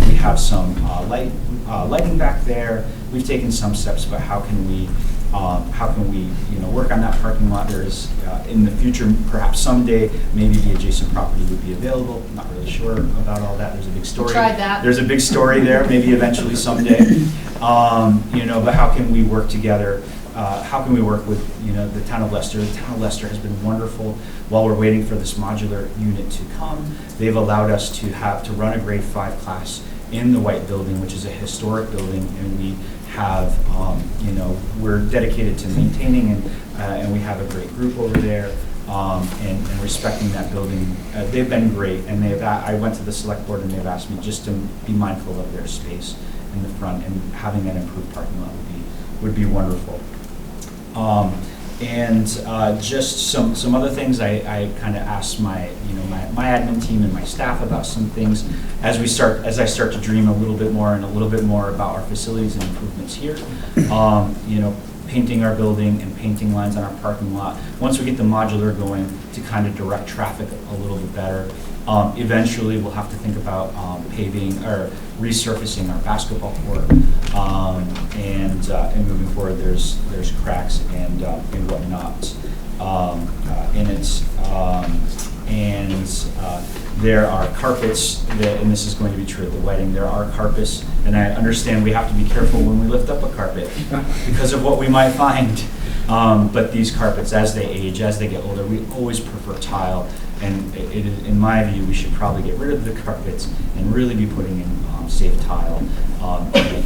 We have some lighting back there. We've taken some steps about how can we work on that parking lot. There is in the future, perhaps someday, maybe the adjacent property would be available. I'm not really sure about all that. There's a big story. Tried that. There's a big story there. Maybe eventually someday. But how can we work together? How can we work with the town of Leicester? The town of Leicester has been wonderful. While we're waiting for this modular unit to come, they've allowed us to run a grade 5 class in the White Building, which is a historic building, and we have we're dedicated to maintaining and we have a great group over there and respecting that building. They've been great, and I went to the select board and they've asked me just to be mindful of their space in the front, and having an improved parking lot would be wonderful. Just some other things I kind of asked my admin team and my staff about some things as I start to dream a little bit more about our facilities and improvements here. Painting our building and painting lines on our parking lot. Once we get the modular going, to kind of direct traffic a little bit better. Eventually, we'll have to think about paving or resurfacing our basketball court, and moving forward, there's cracks and whatnot in it, there are carpets and this is going to be true at the wedding. There are carpets, and I understand we have to be careful when we lift up a carpet because of what we might find. But these carpets, as they age, as they get older, we always prefer tile. And in my view, we should probably get rid of the carpets and really be putting in safe tile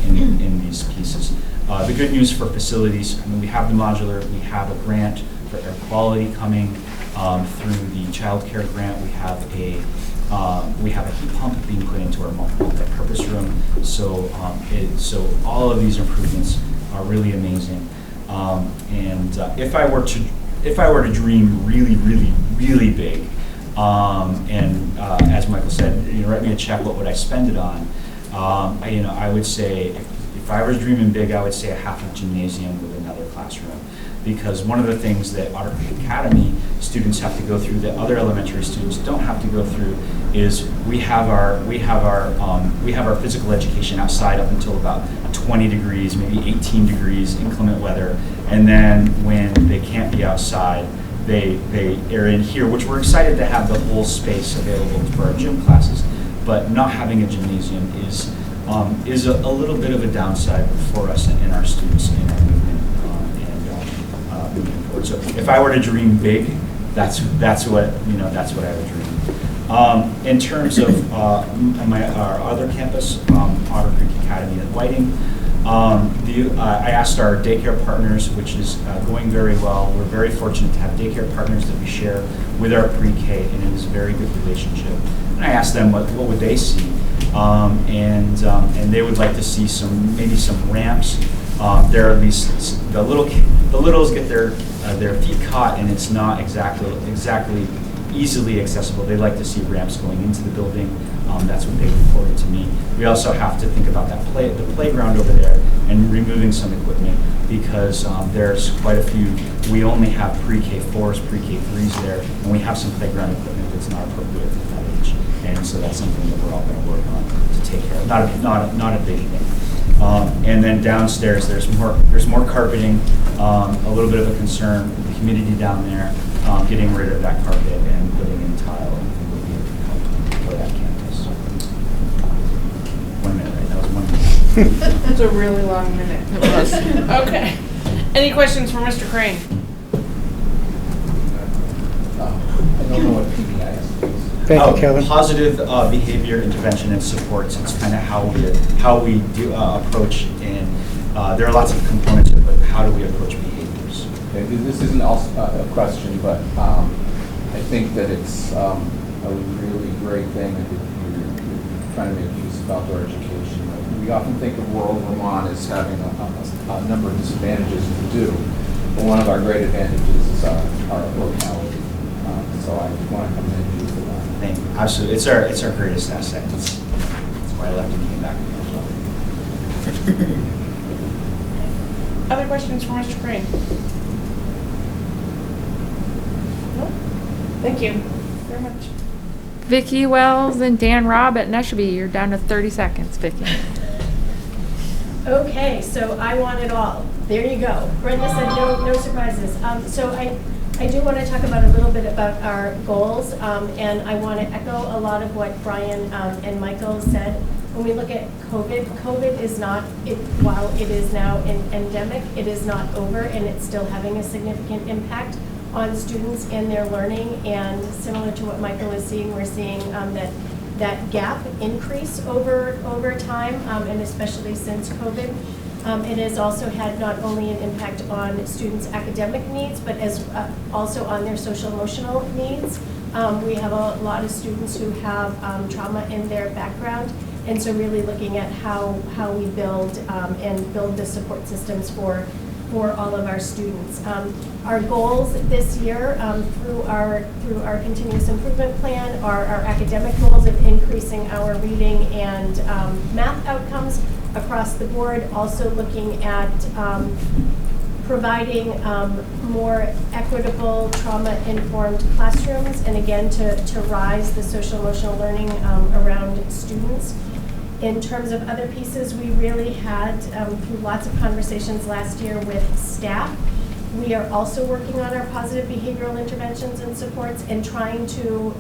in these pieces. The good news for facilities, we have the modular, we have a grant for air quality coming through the child care grant. We have a heat pump being put into our multi-purpose room. So all of these improvements are really amazing. If I were to dream really, really, really big, as Michael said, write me a check, what would I spend it on? I would say, if I was dreaming big, I would say a half a gymnasium with another classroom. Because one of the things that Otter Creek Academy students have to go through that other elementary students don't have to go through is we have our physical education outside up until about 20 degrees, maybe 18 degrees, inclement weather, and then when they can't be outside, they are in here, which we're excited to have the whole space available for our gym classes. But not having a gymnasium is a little bit of a downside for us and our students in our movement. Moving forward. So if I were to dream big, that's what I would dream. In terms of our other campus, Otter Creek Academy at Whiting, I asked our daycare partners, which is going very well. We're very fortunate to have daycare partners that we share with our pre-K, and it is a very good relationship. And I asked them what would they see And they would like to see maybe some ramps. There are these, the littles get their feet caught, and it's not exactly easily accessible. They like to see ramps going into the building. That's what they reported to me. We also have to think about the playground over there and removing some equipment, because there's quite a few. We only have pre-K4s, pre-K3s there, and we have some playground equipment that's not appropriate at that age. And so that's something that we're all going to work on to take care of. Not a big thing. And then downstairs, there's more carpeting. A little bit of a concern with the humidity down there. Getting rid of that carpet and putting in tile, I think would be a big help for that campus. 1 minute, right? That was 1 minute. That's a really long minute. It was. Okay. Any questions for Mr. Crane? I don't know what PBI is. Thank you, Kevin. Positive behavior intervention and supports. It's kind of how we do approach, and there are lots of components to it, but how do we approach behaviors? Okay, this isn't also a question, but I think that it's a really great thing that you're trying to make use of outdoor education. We often think of rural Vermont as having a number of disadvantages, and we do, but one of our great advantages is our locality. So I want to commend you for that. Thank you. Absolutely, it's our greatest asset. That's why I left and came back as well. Other questions for Mr. Crane? No? Thank you very much. Vicki Wells and Dan Robb at Neshabe. You're down to 30 seconds, Vicki. Okay, so I want it all. There you go. Brenda said no surprises. So I do want to talk about a little bit about our goals, and I want to echo a lot of what Brian and Michael said. When we look at COVID is not, while it is now endemic, it is not over, and it's still having a significant impact on students and their learning. And similar to what Michael is seeing, we're seeing that gap increase over time, and especially since COVID. It has also had not only an impact on students' academic needs, but as also on their social emotional needs. We have a lot of students who have trauma in their background, and so really looking at how we build and build the support systems for all of our students. Our goals this year through our continuous improvement plan are our academic goals of increasing our reading and math outcomes across the board, also looking at providing more equitable trauma-informed classrooms, and again to rise the social emotional learning around students. In terms of other pieces, we really had, through lots of conversations last year with staff, we are also working on our positive behavioral interventions and supports and trying to,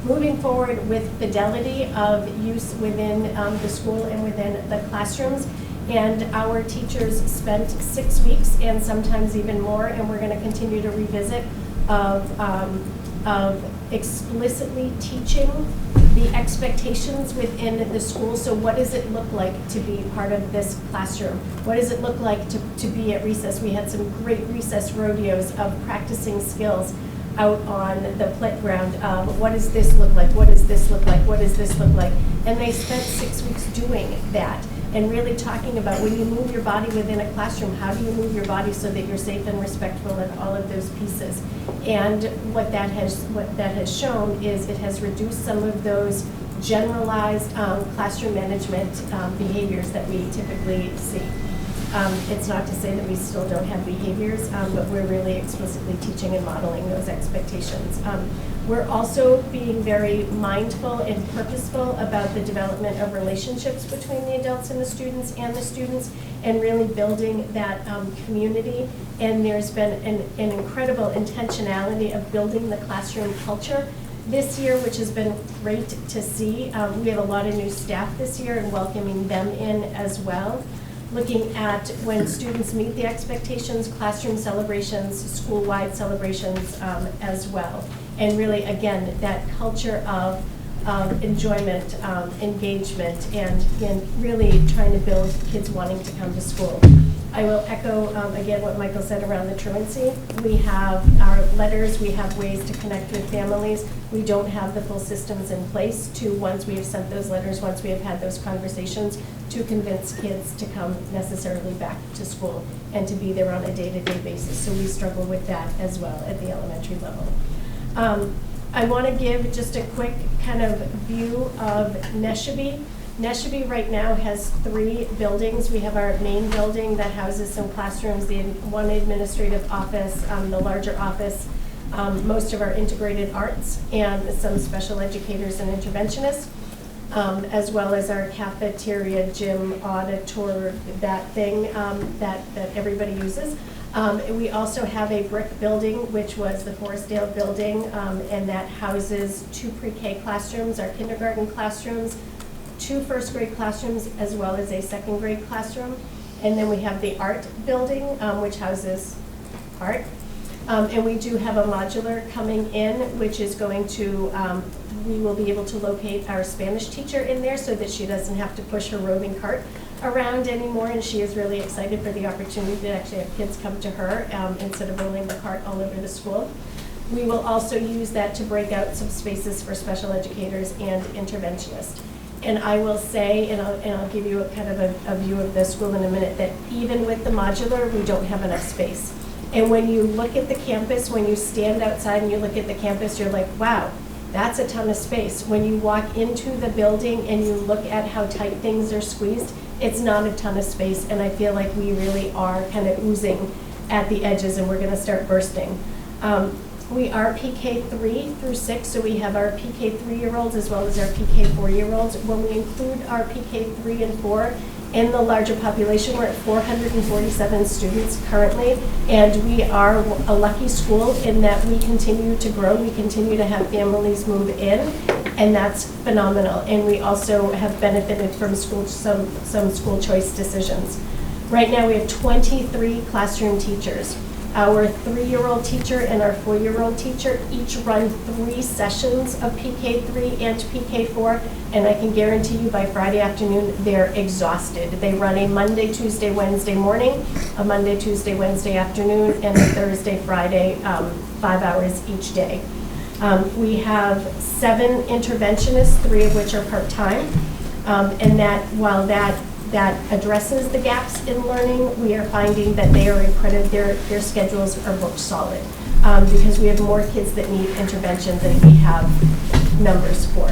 moving forward with fidelity of use within the school and within the classrooms. And our teachers spent 6 weeks and sometimes even more, and we're going to continue to revisit of explicitly teaching the expectations within the school. So what does it look like to be part of this classroom? What does it look like to be at recess? We had some great recess rodeos of practicing skills out on the playground. What does this look like? What does this look like? What does this look like? And they spent 6 weeks doing that and really talking about when you move your body within a classroom, how do you move your body so that you're safe and respectful and all of those pieces. And what that has shown is it has reduced some of those generalized classroom management behaviors that we typically see. It's not to say that we still don't have behaviors, but we're really explicitly teaching and modeling those expectations. We're also being very mindful and purposeful about the development of relationships between the adults and the students, and really building that community. And there's been an incredible intentionality of building the classroom culture this year, which has been great to see. We have a lot of new staff this year and welcoming them in as well. Looking at when students meet the expectations, classroom celebrations, school-wide celebrations as well. And really, again, that culture of enjoyment, engagement, and really trying to build kids wanting to come to school. I will echo, again, what Michael said around the truancy. We have our letters, we have ways to connect with families. We don't have the full systems in place to, once we have sent those letters, once we have had those conversations, to convince kids to come necessarily back to school and to be there on a day-to-day basis. So we struggle with that as well at the elementary level. I want to give just a quick kind of view of Neshabie. Neshabie right now has 3 buildings. We have our main building that houses some classrooms, the one administrative office, the larger office, most of our integrated arts, and some special educators and interventionists, as well as our cafeteria, gym, auditor, that thing that everybody uses. We also have a brick building, which was the Forestdale building, and that houses 2 pre-K classrooms, our kindergarten classrooms, 2 first grade classrooms, as well as a second grade classroom. And then we have the art building, which houses art. And we do have a modular coming in, which is going to, we will be able to locate our Spanish teacher in there so that she doesn't have to push her roving cart around anymore, and she is really excited for the opportunity to actually have kids come to her instead of rolling the cart all over the school. We will also use that to break out some spaces for special educators and interventionists. And I will say, and I'll give you a kind of a view of the school in a minute, that even with the modular, we don't have enough space. And when you look at the campus, when you stand outside and you look at the campus, you're like, wow, that's a ton of space. When you walk into the building and you look at how tight things are squeezed, it's not a ton of space, and I feel like we really are kind of oozing at the edges, and we're going to start bursting. We are PK 3 through 6, so we have our PK 3-year-olds as well as our PK 4-year-olds. When we include our PK 3 and 4 in the larger population, we're at 447 students currently, and we are a lucky school in that we continue to grow, we continue to have families move in, and that's phenomenal. And we also have benefited from some school choice decisions. Right now we have 23 classroom teachers. Our 3-year-old teacher and our 4-year-old teacher each run 3 sessions of PK3 and PK4, and I can guarantee you by Friday afternoon they're exhausted. They run a Monday, Tuesday, Wednesday morning, a Monday, Tuesday, Wednesday afternoon, and a Thursday, Friday, 5 hours each day. We have 7 interventionists, 3 of which are part-time, and that while that addresses the gaps in learning, we are finding that they are accredited, their schedules are booked solid, because we have more kids that need intervention than we have numbers for.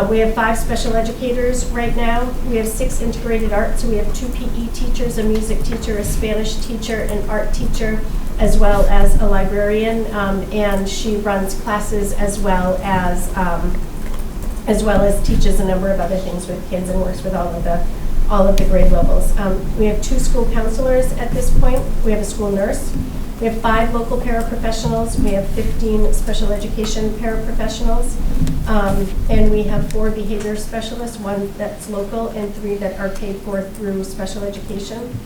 We have 5 special educators right now. We have 6 integrated arts, so we have 2 PE teachers, a music teacher, a Spanish teacher, an art teacher, as well as a librarian, and she runs classes as well as teaches a number of other things with kids and works with all of the grade levels. We have 2 school counselors at this point. We have a school nurse. We have 5 local paraprofessionals. We have 15 special education paraprofessionals. And we have 4 behavior specialists, 1 that's local and 3 that are paid for through special education.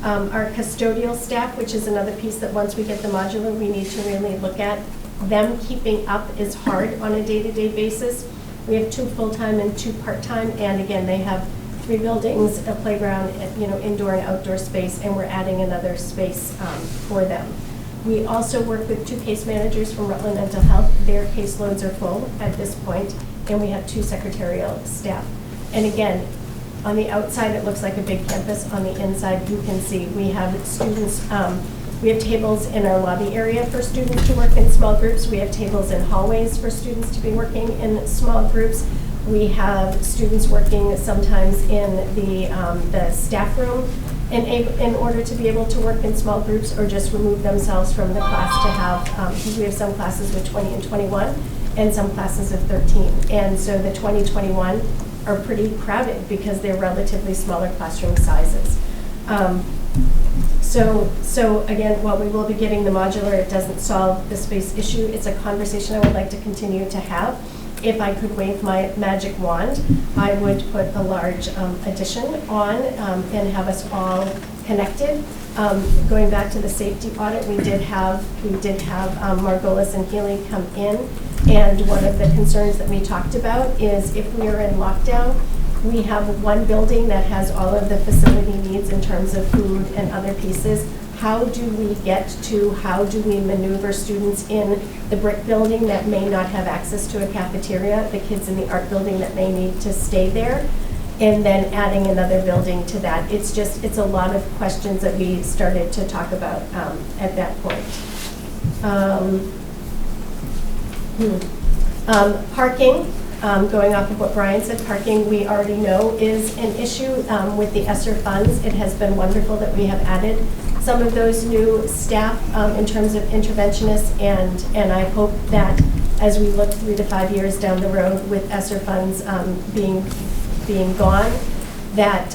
Our custodial staff, which is another piece that once we get the modular, we need to really look at. Them keeping up is hard on a day-to-day basis. We have 2 full-time and 2 part-time, and again, they have 3 buildings, a playground, indoor and outdoor space, and we're adding another space for them. We also work with 2 case managers from Rutland Mental Health. Their caseloads are full at this point, and we have 2 secretarial staff. And again, on the outside, it looks like a big campus. On the inside, you can see we have students, we have tables in our lobby area for students to work in small groups. We have tables in hallways for students to be working in small groups. We have students working sometimes in the staff room in order to be able to work in small groups or just remove themselves from the class to have, because we have some classes with 20 and 21 and some classes of 13. And so the 2021 are pretty crowded because they're relatively smaller classroom sizes. So again, while we will be getting the modular, it doesn't solve the space issue. It's a conversation I would like to continue to have. If I could wave my magic wand, I would put a large addition on and have us all connected. Going back to the safety audit, we did have Margolis and Healy come in, and one of the concerns that we talked about is if we are in lockdown, We have one building that has all of the facility needs in terms of food and other pieces. How do we how do we maneuver students in the brick building that may not have access to a cafeteria, the kids in the art building that may need to stay there, and then adding another building to that? It's a lot of questions that we started to talk about at that point. Parking, going off of what Brian said, parking we already know is an issue with the ESSER funds. It has been wonderful that we have added some of those new staff in terms of interventionists, and I hope that as we look 3 to 5 years down the road with ESSER funds being gone, that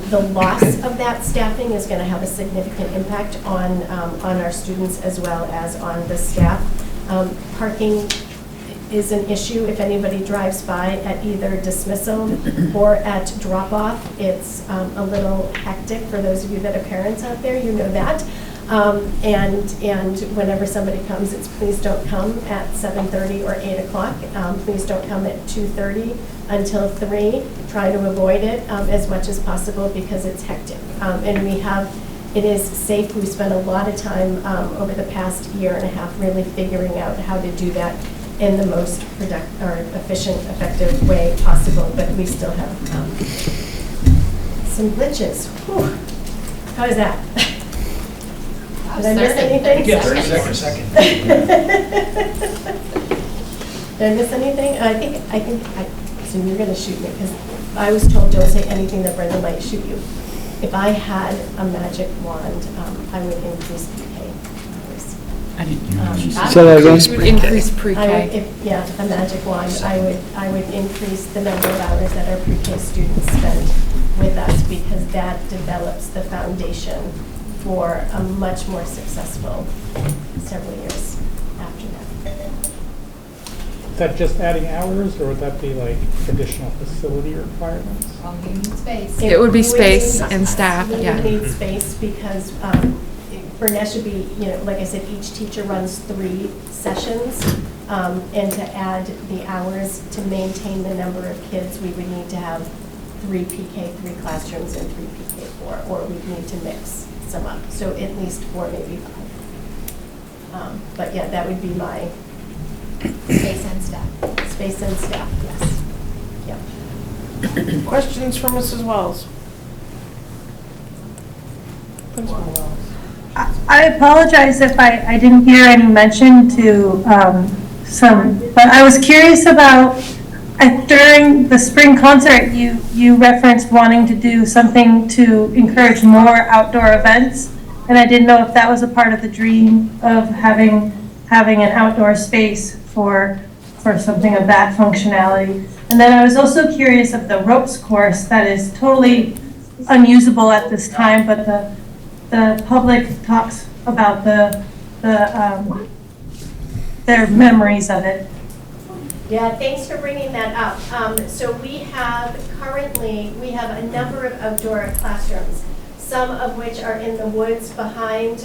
the loss of that staffing is going to have a significant impact on our students as well as on the staff. Parking is an issue if anybody drives by at either dismissal or at drop-off. It's a little hectic for those of you that are parents out there, you know that. And whenever somebody comes, it's please don't come at 7:30 or 8 o'clock. Please don't come at 2:30 until 3. Try to avoid it as much as possible because it's hectic. And it is safe. We spent a lot of time over the past year and a half really figuring out how to do that in the most efficient, effective way possible, but we still have some glitches. Whew. How is that? Did I miss anything? Yeah, 30 seconds. Did I miss anything? I assume you're going to shoot me because I was told don't say anything that Brenda might shoot you. If I had a magic wand, I would increase PK hours. So that again? Would increase pre-K. Yeah, a magic wand. I would increase the number of hours that our pre-K students spend with us because that develops the foundation for a much more successful several years after that. Is that just adding hours, or would that be like additional facility requirements? We need space. It would be space and staff, We yeah. would need space because Burnett should be, like I said, each teacher runs 3 sessions. And to add the hours to maintain the number of kids, we would need to have 3 PK, 3 classrooms, and 3 PK4, or we'd need to mix some up. So at least 4, maybe 5. But yeah, that would be my Space and staff. space and staff, yes. Yep. Questions for Mrs. Wells? Principal Wells. I apologize if I didn't hear any mention to but I was curious about, during the spring concert, you referenced wanting to do something to encourage more outdoor events, and I didn't know if that was a part of the dream of having an outdoor space for something of that functionality. And then I was also curious of the ropes course that is totally unusable at this time, but the public talks about their memories of it. Yeah, thanks for bringing that up. So we have a number of outdoor classrooms, some of which are in the woods behind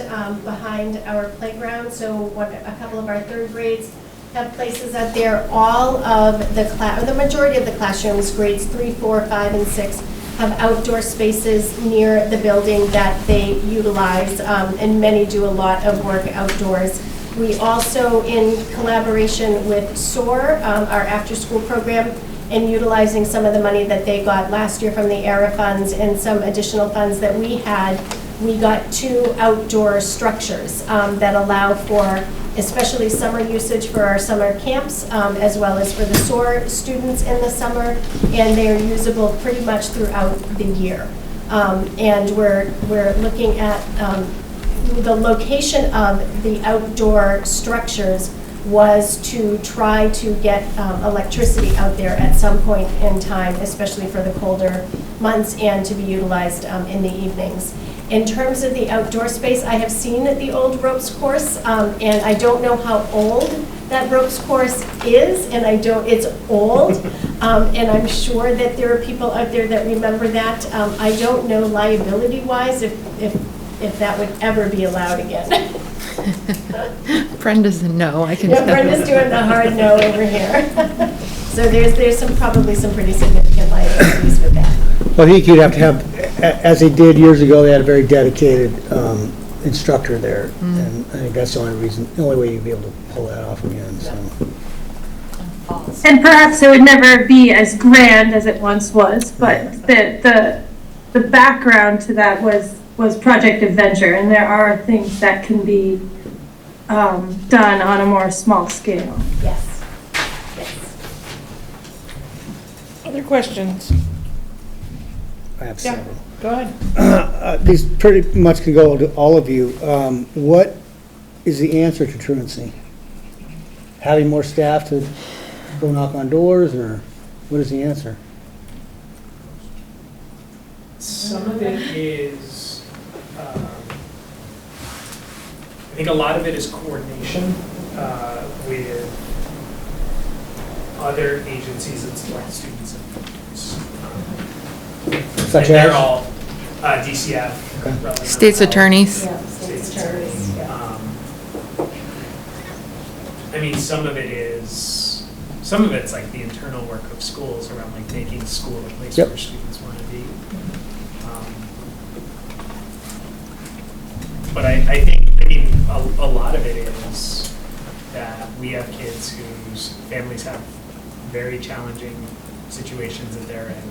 our playground. So a couple of our 3rd grades have places out there. All of the majority of the classrooms, grades 3, 4, 5, and 6, have outdoor spaces near the building that they utilize, and many do a lot of work outdoors. We also, in collaboration with SOAR, our after-school program, and utilizing some of the money that they got last year from the ERA funds and some additional funds that we had, we got 2 outdoor structures that allow for especially summer usage for our summer camps, as well as for the SOAR students in the summer, and they're usable pretty much throughout the year. And we're looking at the location of the outdoor structures was to try to get electricity out there at some point in time, especially for the colder months, and to be utilized in the evenings. In terms of the outdoor space, I have seen the old ropes course, and I don't know how old that ropes course is, and it's old, and I'm sure that there are people out there that remember that. I don't know liability-wise if that would ever be allowed again. Brenda's a no, I can Yeah, tell. Brenda's doing the hard no over here. So there's probably some pretty significant liabilities with that. Well, I think you'd have to have, as they did years ago, they had a very dedicated instructor there. And I think that's the only way you'd be able to pull that off again, so. And perhaps it would never be as grand as it once was, but the background to that was Project Adventure, and there are things that can be done on a more small scale. Yes. Other questions? I have Yeah. several. Go ahead. These pretty much could go to all of you. What is the answer to truancy? Having more staff to go knock on doors, or what is the answer? Some of it is, I think a lot of it is coordination with other agencies that select students and families. Such And they're as? all DCF. Okay. Rutland State's Health, attorneys. Yeah, state's attorneys, yeah. I mean, some of it's like the internal work of schools around like making school a place Yep. where students want to be. But I think, a lot of it is that we have kids whose families have very challenging situations that they're in.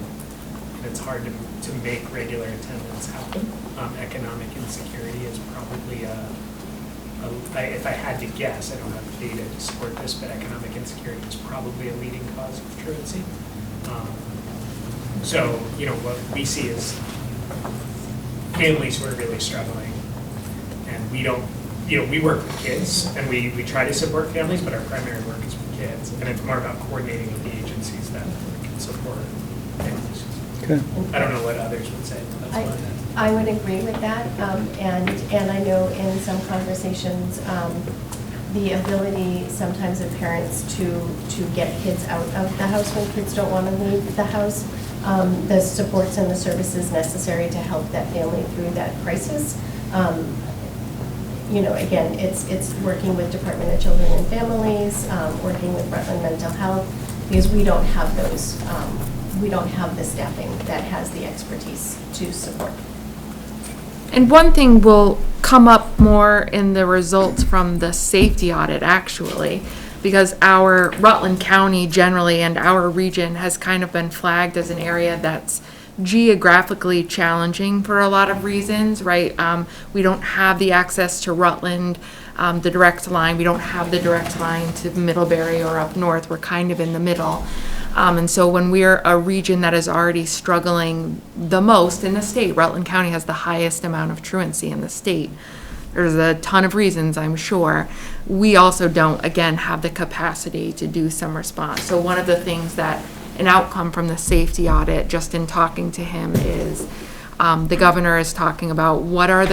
And it's hard to make regular attendance happen. Economic insecurity is probably if I had to guess, I don't have data to support this, but economic insecurity is probably a leading cause of truancy. So, what we see is families who are really struggling, and we don't, we work with kids, and we try to support families, but our primary work is with kids, and it's more about coordinating with the agencies that can support families. Okay. I don't know what others would say, but that's what I would agree with that, and I know in some conversations, the ability sometimes of parents to get kids out of the house when kids don't want to leave the house, the supports and the services necessary to help that family through that crisis. Again, it's working with Department of Children and Families, working with Rutland Mental Health, because we don't have those, we don't have the staffing that has the expertise to support. And one thing will come up more in the results from the safety audit, actually, because our Rutland County generally and our region has kind of been flagged as an area that's geographically challenging for a lot of reasons, right? We don't have the access to Rutland, the direct line. We don't have the direct line to Middlebury or up north. We're kind of in the middle. And so when we're a region that is already struggling the most in the state, Rutland County has the highest amount of truancy in the state. There's a ton of reasons, I'm sure. We also don't, again, have the capacity to do some response. So one of the things that an outcome from the safety audit, just in talking to him, is the governor is talking about what are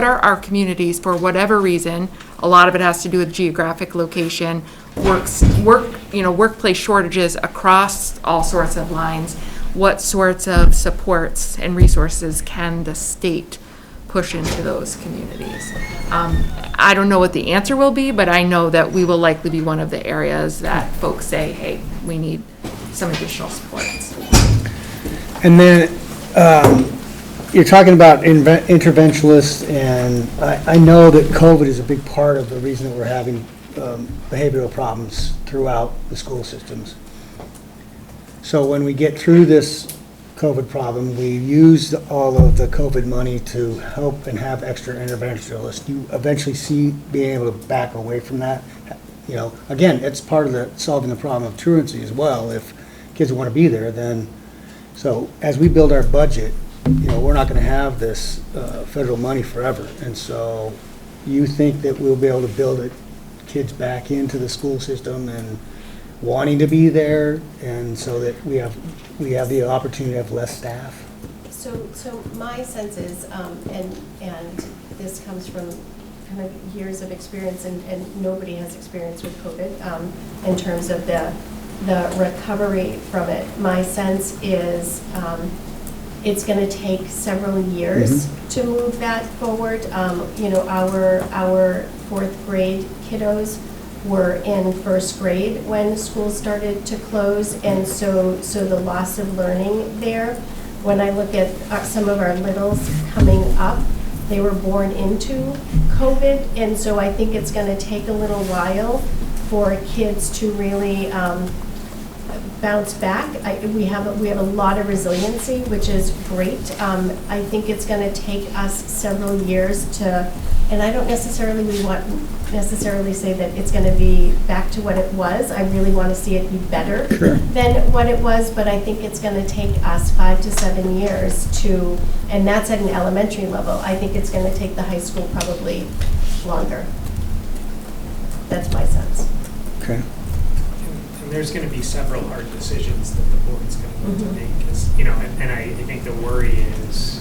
our communities, for whatever reason. A lot of it has to do with geographic location, workplace shortages across all sorts of lines. What sorts of supports and resources can the state push into those communities? I don't know what the answer will be, but I know that we will likely be one of the areas that folks say, hey, we need some additional supports. And then you're talking about interventionists, and I know that COVID is a big part of the reason that we're having behavioral problems throughout the school systems. So when we get through this COVID problem, we use all of the COVID money to help and have extra interventionists. You eventually see being able to back away from that. Again, it's part of solving the problem of truancy as well. If kids want to be there, then, so as we build our budget, we're not going to have this federal money forever. And so you think that we'll be able to build kids back into the school system and wanting to be there, and so that we have the opportunity to have less staff? So my sense is, and this comes from kind of years of experience, and nobody has experience with COVID in terms of the recovery from it. My sense is it's going to take several years to move that forward. Our fourth grade kiddos were in first grade when schools started to close, and so the loss of learning there. When I look at some of our littles coming up, they were born into COVID, and so I think it's going to take a little while for kids to really bounce back. We have a lot of resiliency, which is great. I think it's going to take us several years to, and I don't necessarily say that it's going to be back to what it was. I really want to see it be better than what it was, but I think it's going to take us 5 to 7 years to, and that's at an elementary level. I think it's going to take the high school probably longer. That's my sense. Okay. And there's going to be several hard decisions that the board's going to need to make. 'Cause, you know, and I think the worry is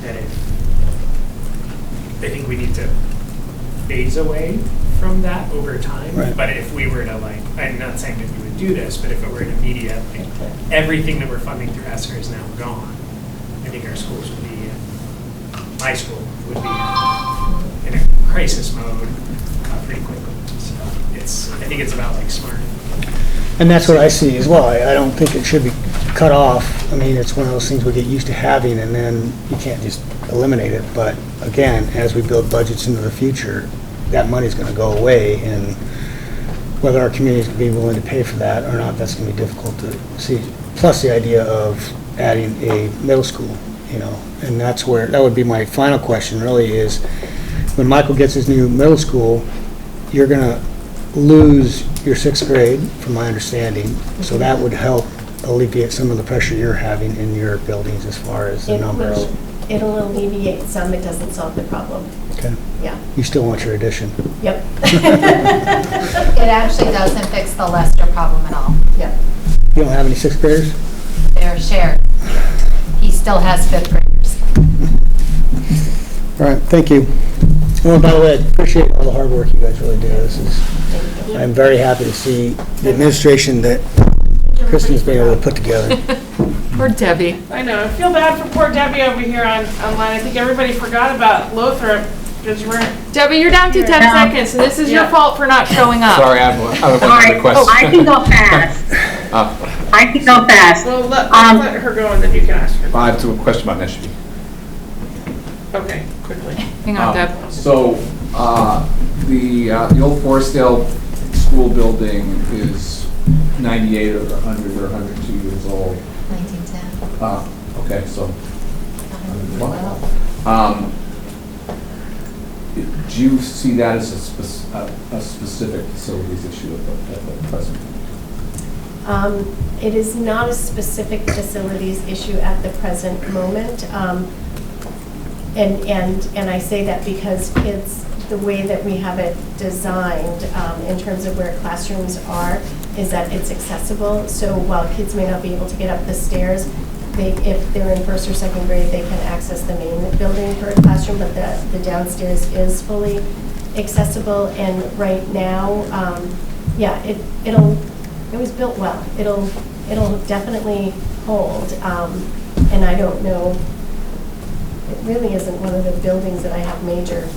that I think we need to phase away from that over time. Right. But if we were to, like, I'm not saying that we would do this, but if it were an immediate, like, everything that we're funding through ESSER is now gone, I think our schools would be, my school would be in a crisis mode pretty quickly. So I think it's about, like, smart. And that's what I see as well. I don't think it should be cut off. I mean, it's one of those things we get used to having, and then you can't just eliminate it. But again, as we build budgets into the future, that money's going to go away, and whether our community's going to be willing to pay for that or not, that's going to be difficult to see. Plus the idea of adding a middle school, you know, and that's where, that would be my final question really is, when Michael gets his new middle school, you're going to lose your 6th grade, from my understanding, so that would help alleviate some of the pressure you're having in your buildings as far as the numbers. It'll alleviate some, it doesn't solve the problem. Okay. Yeah. You still want your addition? Yep. It actually doesn't fix the Leicester problem at all. Yep. You don't have any 6th graders? They're shared. He still has 5th graders. All right, thank you. Well, by the way, I appreciate all the hard work you guys really do. I'm very happy to see the administration that Kristen's been able to put together. Poor Debbie. I know, I feel bad for poor Debbie over here online. I think everybody forgot about Lothrop, because we're. Debbie, you're down to 10 seconds, so this is your fault for not showing up. Sorry, I have one request. I can go fast. I can go fast. Well, let's let her go, and then you can ask her. I have a question about Neshby. Okay, quickly. Hang on, Deb. So, the old Forestdale school building is 98 or 100 or 102 years old. 1910. Okay, so, do you see that as a specific facilities issue at the present? It is not a specific facilities issue at the present moment. And I say that because kids, the way that we have it designed in terms of where classrooms are, is that it's accessible. So while kids may not be able to get up the stairs, if they're in 1st or 2nd grade, they can access the main building for a classroom, but the downstairs is fully accessible. And right now, yeah, it was built well. It'll definitely hold. And I don't know. It really isn't one of the buildings that I have major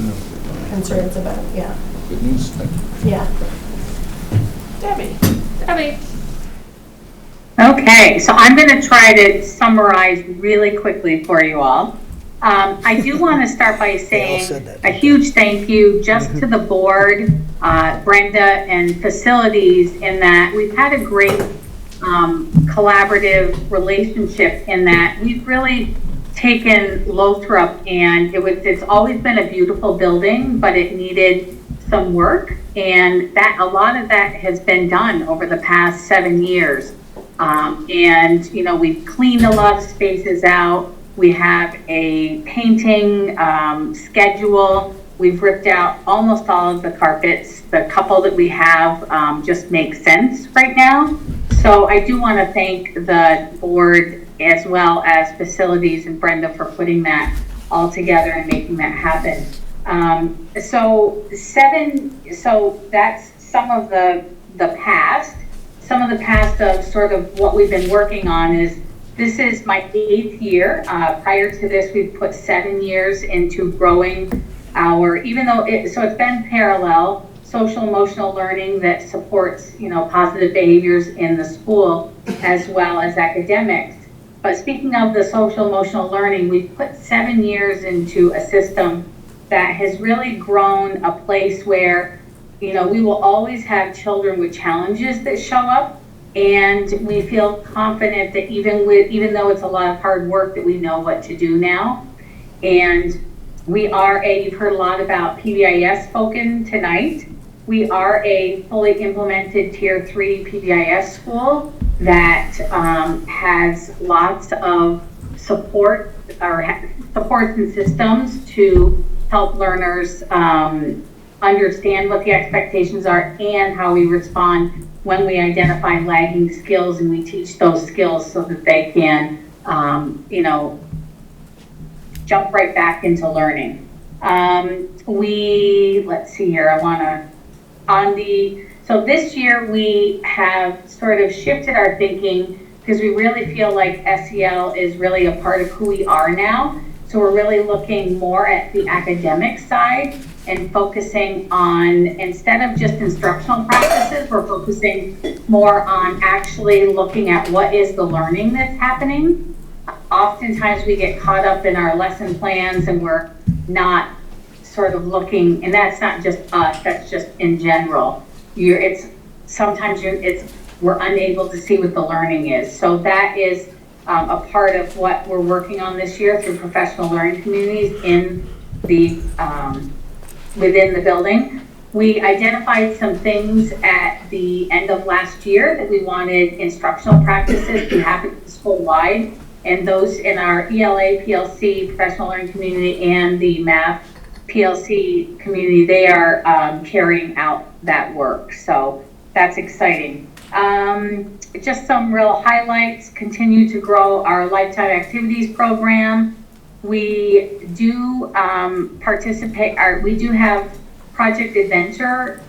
concerns about, yeah. Good news. Yeah. Debbie. Okay, so I'm going to try to summarize really quickly for you all. I do want to start by saying a huge thank you just to the board, Brenda, and facilities, in that we've had a great collaborative relationship in that we've really taken Lothrop, and it's always been a beautiful building, but it needed some work, and that a lot of that has been done over the past 7 years. And you know, we've cleaned a lot of spaces out. We have a painting schedule. We've ripped out almost all of the carpets. The couple that we have just make sense right now. So I do want to thank the board as well as facilities and Brenda for putting that all together and making that happen. So that's some of the past. Some of the past of sort of what we've been working on is, this is my 8th year. Prior to this, we've put 7 years into growing our, even though it's been parallel. social emotional learning that supports, positive behaviors in the school as well as academics. But speaking of the social emotional learning, we've put 7 years into a system that has really grown a place where, we will always have children with challenges that show up. And we feel confident that even though it's a lot of hard work, that we know what to do now. And you've heard a lot about PBIS spoken tonight. We are a fully implemented Tier 3 PBIS school that has lots of supports and systems to help learners understand what the expectations are and how we respond when we identify lagging skills, and we teach those skills so that they can, jump right back into learning. Let's see here, so this year we have sort of shifted our thinking because we really feel like SEL is really a part of who we are now. So we're really looking more at the academic side and focusing on, instead of just instructional practices, we're focusing more on actually looking at what is the learning that's happening. Oftentimes we get caught up in our lesson plans and we're not sort of looking, and that's not just us, that's just in general. We're unable to see what the learning is. So that is a part of what we're working on this year through professional learning communities in the within the building. We identified some things at the end of last year that we wanted instructional practices to happen school-wide, and those in our ELA, PLC, professional learning community, and the math PLC community, they are carrying out that work. So that's exciting. Just some real highlights: continue to grow our lifetime activities program. We do we do have Project Adventure.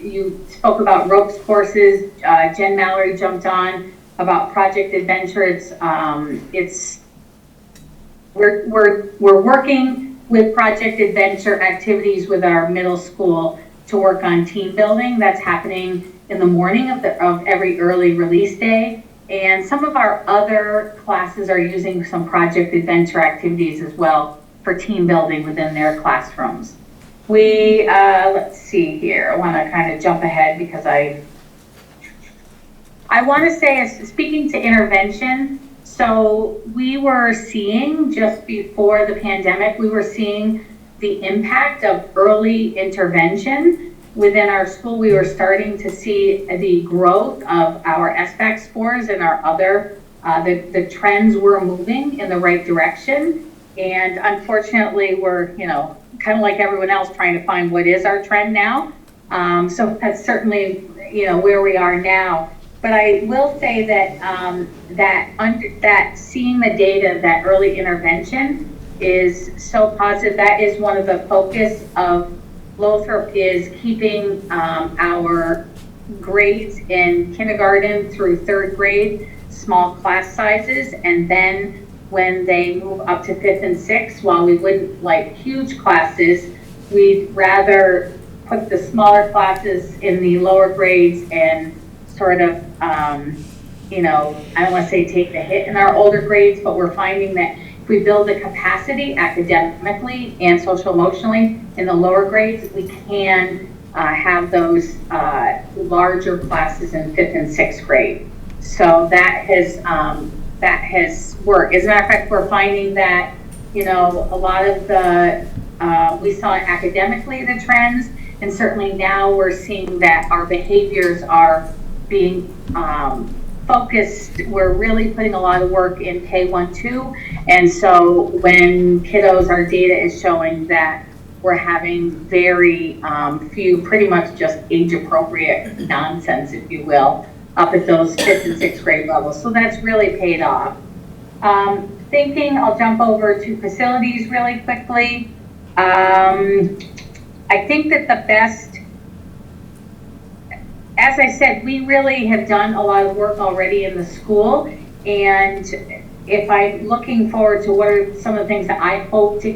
You spoke about ropes courses. Jen Mallory jumped on about Project Adventure. We're working with Project Adventure activities with our middle school to work on team building. That's happening in the morning of every early release day. And some of our other classes are using some Project Adventure activities as well for team building within their classrooms. Let's see here. I want to kind of jump ahead because I want to say, speaking to intervention, so we were seeing just before the pandemic, we were seeing the impact of early intervention within our school. We were starting to see the growth of our SBAC scores and our other, the trends were moving in the right direction. And unfortunately, we're, kind of like everyone else trying to find what is our trend now. So that's certainly, where we are now. But I will say that that seeing the data, that early intervention is so positive. That is one of the focus of Lothrop, is keeping our grades in kindergarten through 3rd grade, small class sizes, and then when they move up to 5th and 6th, while we wouldn't like huge classes, we'd rather put the smaller classes in the lower grades and sort of, I don't want to say take the hit in our older grades, but we're finding that if we build the capacity academically and social emotionally in the lower grades, we can have those larger classes in 5th and 6th grade. So that has worked. As a matter of fact, we're finding that, a lot of we saw academically the trends, and certainly now we're seeing that our behaviors are being focused. We're really putting a lot of work in K-1-2, and so when kiddos, our data is showing that we're having very few, pretty much just age-appropriate nonsense, if you will, up at those 5th and 6th grade levels. So that's really paid off. I'll jump over to facilities really quickly. I think that the best, as I said, we really have done a lot of work already in the school, and if I'm looking forward to what are some of the things that I hope to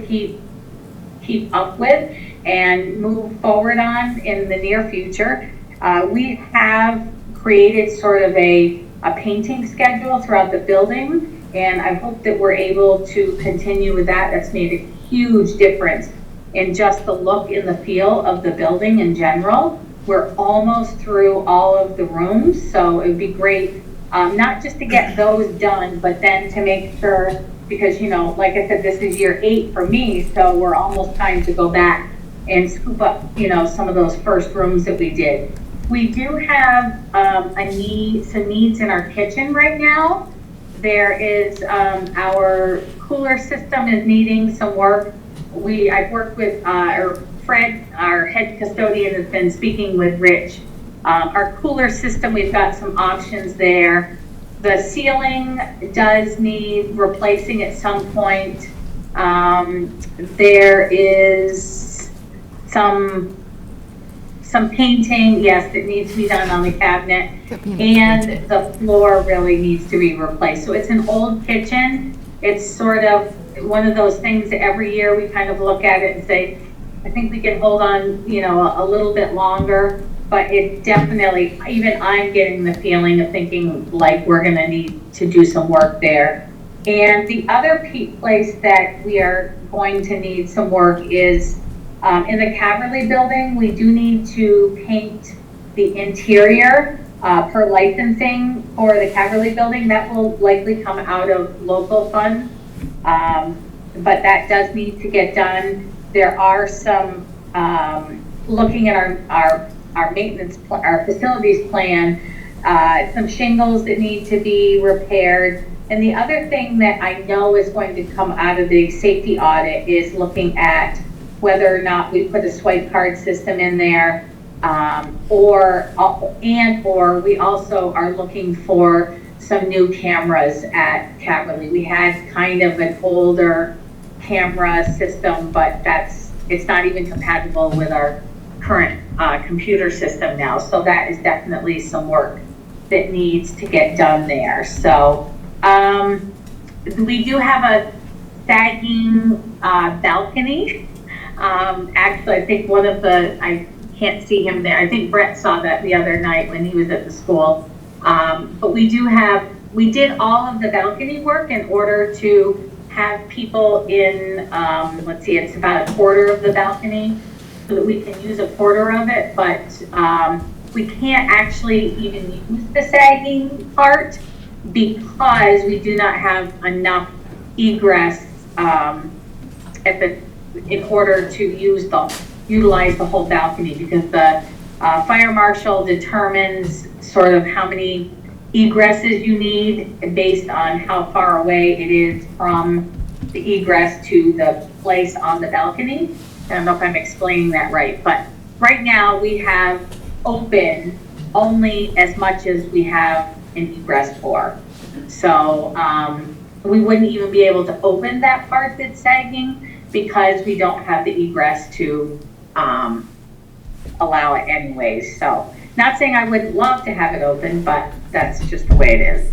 keep up with, and move forward on in the near future. We have created sort of a painting schedule throughout the building, and I hope that we're able to continue with that. That's made a huge difference in just the look and the feel of the building in general. We're almost through all of the rooms, so it would be great, not just to get those done, but then to make sure, because, you know, like I said, this is year 8 for me, so we're almost time to go back and scoop up, you know, some of those first rooms that we did. We do have some needs in our kitchen right now. There is our cooler system is needing some work. I've worked with Fred, our head custodian, has been speaking with Rich. Our cooler system, we've got some options there. The ceiling does need replacing at some point. There is some painting, yes, that needs to be done on the cabinet, and the floor really needs to be replaced. So it's an old kitchen. It's sort of one of those things that every year we kind of look at it and say, I think we can hold on, you know, a little bit longer, but it definitely, even I'm getting the feeling of thinking like we're gonna need to do some work there. And the other place that we are going to need some work is in the Caverly building. We do need to paint the interior per licensing for the Caverly building. That will likely come out of local funds, but that does need to get done. There are some, looking at our maintenance, our facilities plan, some shingles that need to be repaired. And the other thing that I know is going to come out of the safety audit is looking at whether or not we put a swipe card system in there, or we also are looking for some new cameras at Caverly. We had kind of an older camera system, but it's not even compatible with our current computer system now. So that is definitely some work that needs to get done there. So we do have a sagging balcony. Actually, I think I can't see him there. I think Brett saw that the other night when he was at the school. But we did all of the balcony work in order to have people in, let's see, it's about a quarter of the balcony, so that we can use a quarter of it, but we can't actually even use the sagging part because we do not have enough egress in order to utilize the whole balcony, because the fire marshal determines sort of how many egresses you need based on how far away it is from the egress to the place on the balcony. I don't know if I'm explaining that right, but right now we have open only as much as we have an egress for. So we wouldn't even be able to open that part that's sagging because we don't have the egress to allow it anyways. So not saying I would love to have it open, but that's just the way it is.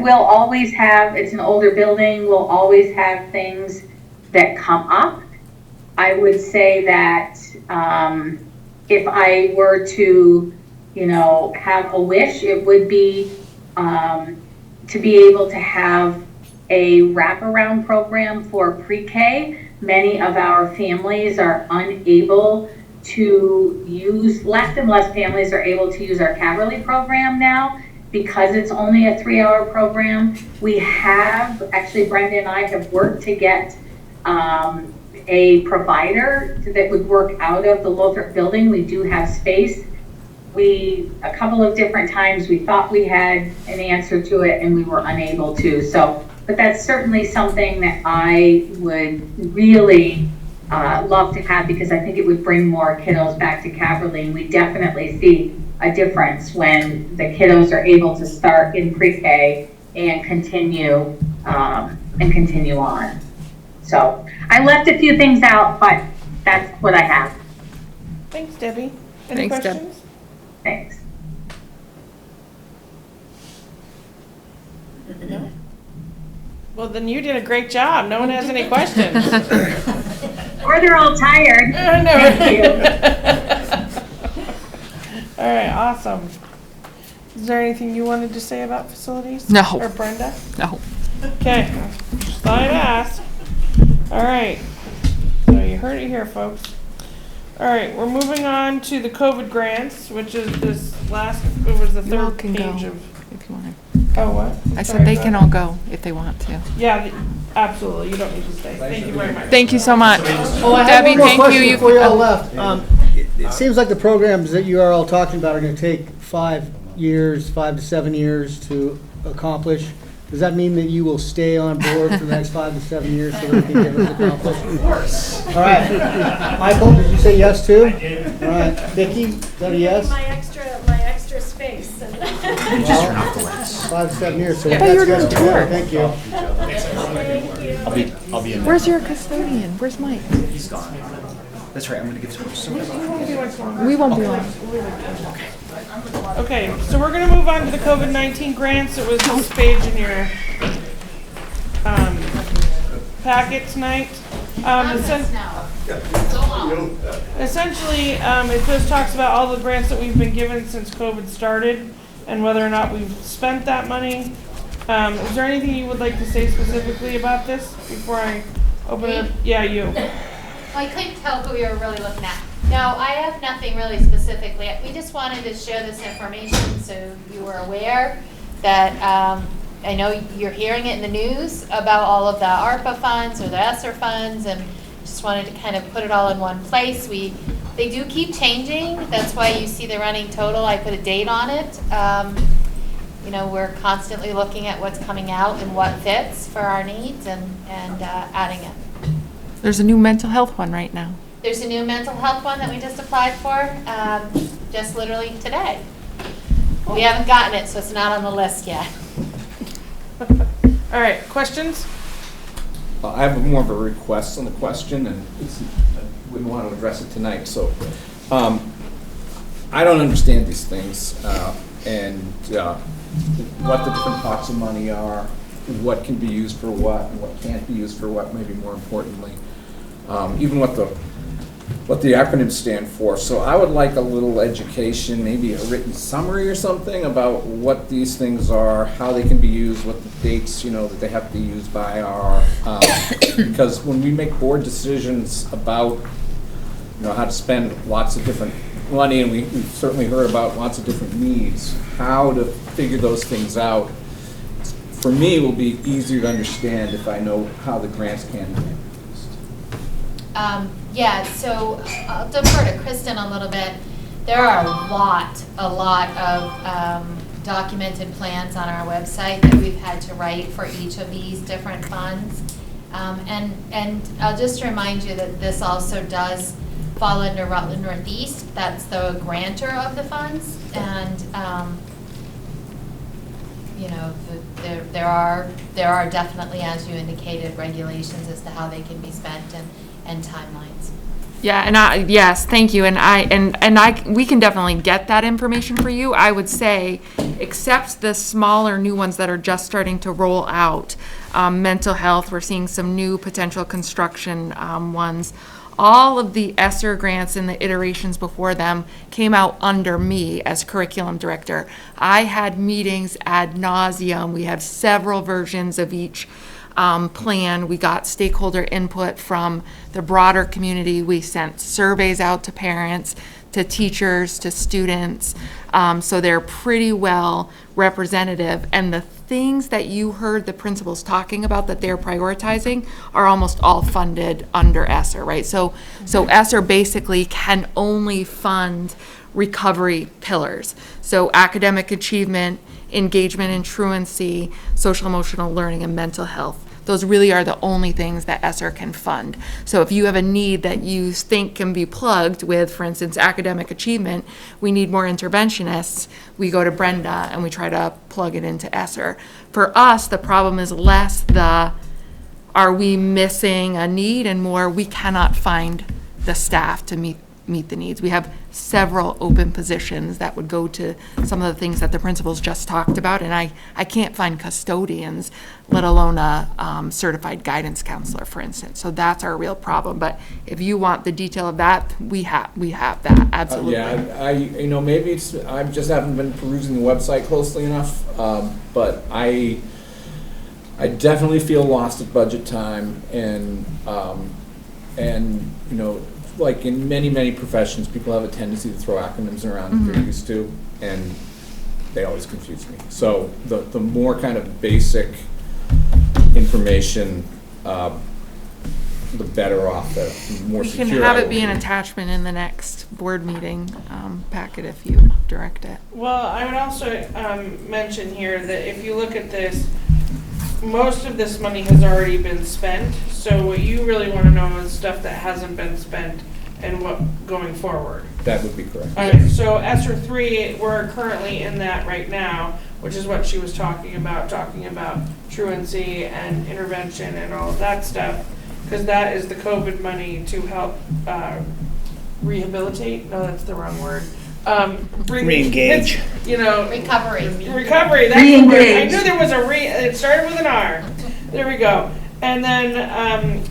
We'll always have, it's an older building, we'll always have things that come up. I would say that if I were to, you know, have a wish, it would be to be able to have a wraparound program for pre-K. Many of our families are unable to use, less and less families are able to use our Caverly program now because it's only a 3-hour program. We have, actually Brenda and I have worked to get a provider that would work out of the Lothrop building. We do have space. A couple of different times we thought we had an answer to it and we were unable to. So, but that's certainly something that I would really love to have, because I think it would bring more kiddos back to Caverly. And we definitely see a difference when the kiddos are able to start in pre-K and continue on. So I left a few things out, but that's what I have. Thanks, Debbie. Any Thanks, Deb. questions? Thanks. No? Well, then you did a great job. No one has any questions. Or they're all tired. I know. Thank you. All right, awesome. Is there anything you wanted to say about facilities? No. Or Brenda? No. Okay, just thought I'd ask. All right, so you heard it here, folks. All right, we're moving on to the COVID grants, which is this last, it was the You all third can page go of, if you want oh, what? to. I Sorry, said they go can ahead. all go if they want to. Yeah, absolutely, you don't need to stay. Thank you very much. Thank you so much. Oh, I have Debbie, one more thank you. question You before you all can- left. It seems like the programs that you are all talking about are going to take 5 years, 5 to 7 years to accomplish. Does that mean that you will stay on board for the next 5 to 7 years so that we can get this accomplished? Of course. All right. Michael, did you say yes too? I did. All right. Vicki, is that a yes? My extra space. And Well, 5 to 7 years. So I thought you were that's doing good. tour. Thank you. I'll be in. Where's your custodian? Where's Mike? He's gone. That's right, I'm gonna give some. We won't be long. Okay, so we're gonna move on to the COVID-19 grants. It was this page in your packet tonight. Essentially, it just talks about all the grants that we've been given since COVID started and whether or not we've spent that money. Is there anything you would like to say specifically about this before I open it up? Yeah, you. Well, I couldn't tell who you were really looking at. No, I have nothing really specifically. We just wanted to share this information so you were aware that, I know you're hearing it in the news about all of the ARPA funds or the ESSER funds, and just wanted to kind of put it all in one place. They do keep changing. That's why you see the running total. I put a date on it. You know, we're constantly looking at what's coming out and what fits for our needs and adding it. There's a new mental health one right now. There's a new mental health one that we just applied for, just literally today. We haven't gotten it, so it's not on the list yet. All right, questions? I have more of a request on the question, and I wouldn't want to address it tonight. So, I don't understand these things, and what the different pots of money are, what can be used for what, and what can't be used for what, maybe more importantly. Even what the acronyms stand for. So I would like a little education, maybe a written summary or something about what these things are, how they can be used, what the dates, that they have to be used by are. Because when we make board decisions about, how to spend lots of different money, and we've certainly heard about lots of different needs, how to figure those things out, for me, will be easier to understand if I know how the grants can be used. Yeah, so I'll defer to Kristen a little bit. There are a lot of documented plans on our website that we've had to write for each of these different funds. And I'll just remind you that this also does fall under Rutland Northeast. That's the grantor of the funds. And, there are definitely, as you indicated, regulations as to how they can be spent and timelines. Yeah, yes, thank you. We can definitely get that information for you. I would say, except the smaller new ones that are just starting to roll out, mental health, we're seeing some new potential construction ones. All of the ESSER grants and the iterations before them came out under me as curriculum director. I had meetings ad nauseum. We have several versions of each plan. We got stakeholder input from the broader community. We sent surveys out to parents, to teachers, to students. So they're pretty well representative. And the things that you heard the principals talking about that they're prioritizing are almost all funded under ESSER, right? So ESSER basically can only fund recovery pillars. So academic achievement, engagement and truancy, social emotional learning, and mental health. Those really are the only things that ESSER can fund. So if you have a need that you think can be plugged with, for instance, academic achievement, we need more interventionists, we go to Brenda and we try to plug it into ESSER. For us, the problem is less are we missing a need, and more we cannot find the staff to meet meet the needs. We have several open positions that would go to some of the things that the principals just talked about, and I can't find custodians, let alone a certified guidance counselor, for instance. So that's our real problem. But if you want the detail of that, we have that, absolutely. Yeah, maybe I just haven't been perusing the website closely enough, but I definitely feel lost at budget time, and like in many professions, people have a tendency to throw acronyms around that they're used to, and they always confuse me. So the more kind of basic information, the better off, the more We secure. can have I it will be an attachment in the next board meeting packet if you direct it. Well, I would also mention here that if you look at this, most of this money has already been spent. So what you really want to know is stuff that hasn't been spent and what going forward. That would be correct. So ESSER 3, we're currently in that right now, which is what she was talking about truancy and intervention and all of that stuff, because that is the COVID money to help rehabilitate. No, that's the wrong word. Re-engage. Recovery. Recovery. That's the word. I knew there was it started with an R. There we go. And then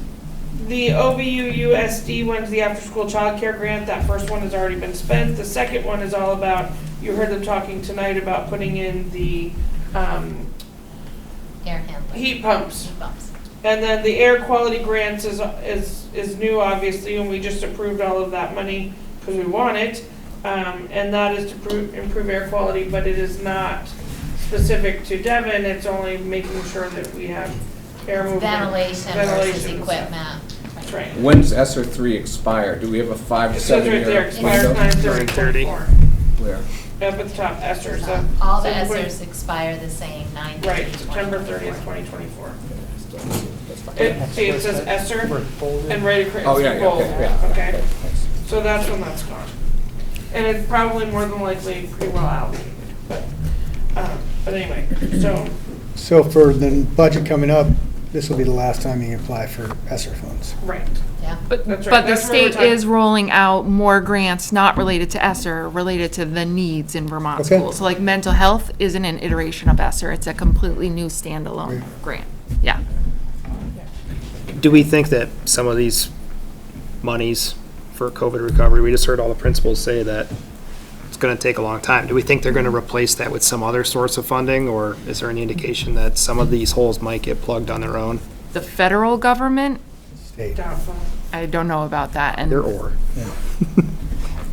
the OVU-USD one's the after-school childcare grant. That first one has already been spent. The second one is all about, you heard them talking tonight about putting in the Air handling. heat pumps. Heat pumps. And then the air quality grants is new, obviously, and we just approved all of that money because we want it. And that is to improve air quality, but it is not specific to Devon. It's only making sure that we have air movement. Ventilation versus equipment. That's right. When does ESSER 3 expire? Do we have a 5 to It 7 says year right there, expires window? 9/30/24. Where? Up at the top, ESSER. So All the 7 ESSERs expire the same, 9/30. Right, September 30th, 2024. See, it says ESSER and right across. Oh, yeah, bold, okay, yeah. okay. So that's when that's gone. And it's probably more than likely pretty well allocated, but anyway, So for the budget coming up, this will be the last time you apply for ESSER funds. right. Yeah. But That's right. but the That's where we're state talking- is rolling out more grants not related to ESSER, related to the needs in Vermont Okay. schools. So like mental health isn't an iteration of ESSER, it's a completely new standalone grant. Yeah. Do we think that some of these monies for COVID recovery, we just heard all the principals say that it's going to take a long time. Do we think they're going to replace that with some other source of funding, or is there any indication that some of these holes might get plugged on their own? The federal government, State. Doubtful. I don't know about that. And Either or.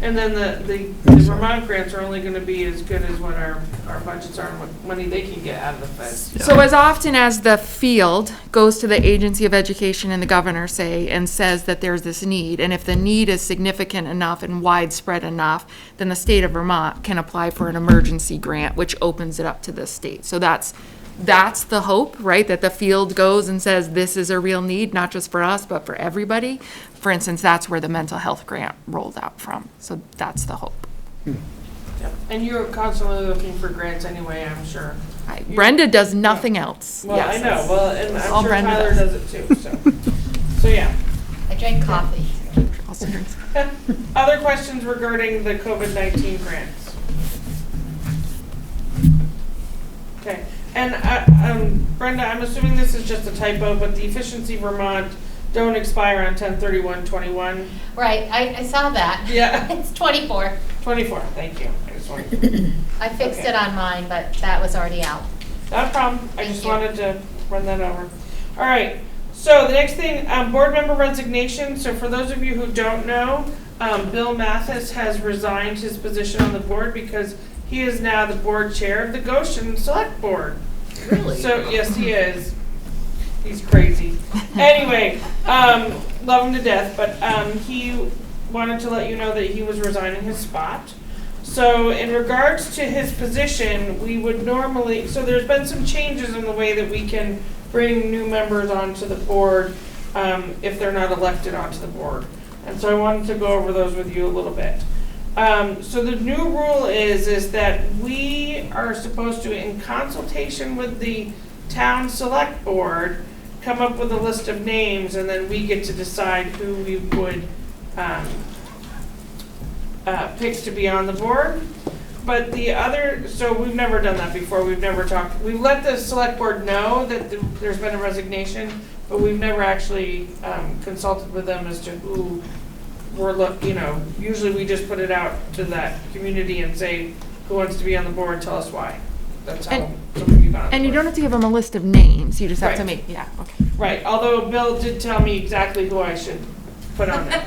And then the Vermont grants are only gonna be as good as what our budgets are and what money they can get out of the feds. So as often as the field goes to the Agency of Education and the governor, say, and says that there's this need, and if the need is significant enough and widespread enough, then the state of Vermont can apply for an emergency grant, which opens it up to the state. So that's the hope, right? That the field goes and says, this is a real need, not just for us, but for everybody. For instance, that's where the mental health grant rolled out from. So that's the hope. Yep. And you're constantly looking for grants anyway, I'm sure. Brenda does nothing else. Well, I Yes. know, well, and I'm All sure Brenda Tyler does. does it too, so yeah. I drank coffee. Other questions regarding the COVID-19 grants? Okay, and Brenda, I'm assuming this is just a typo, but the Efficiency Vermont don't expire on 10/31/21. Right, I saw that. Yeah. It's 24. 24, thank you. I just wanted, I fixed Okay. it on mine, but that was already out. not a problem, I Thank just you. wanted to run that over. All right, so the next thing, board member resignation. So for those of you who don't know, Bill Mathis has resigned his position on the board because he is now the board chair of the Goshen Select Board. Really? So, yes, he is. He's crazy. Anyway, love him to death, but he wanted to let you know that he was resigning his spot. So in regards to his position, we would normally, so there's been some changes in the way that we can bring new members onto the board if they're not elected onto the board. And so I wanted to go over those with you a little bit. So the new rule is that we are supposed to, in consultation with the town select board, come up with a list of names, and then we get to decide who we would picks to be on the board. But the other, so we've never done that before, we've never talked, we've let the select board know that there's been a resignation, but we've never actually consulted with them as to who usually we just put it out to that community and say, who wants to be on the board, tell us why. That's how some of you got on the And you board. don't have to give them a list of names, you just have to Right. make, yeah, okay. Right, although Bill did tell me exactly who I should put on there.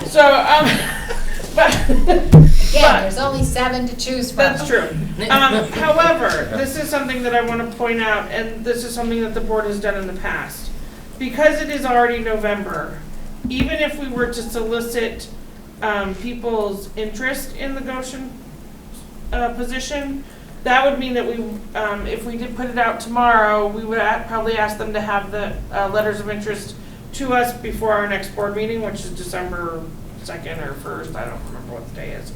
So, but. Yeah, there's only 7 to choose from. That's true. However, this is something that I want to point out, and this is something that the board has done in the past. Because it is already November, even if we were to solicit people's interest in the Goshen position, that would mean that we, if we did put it out tomorrow, we would probably ask them to have the letters of interest to us before our next board meeting, which is December 2nd or 1st, I don't remember what the day is.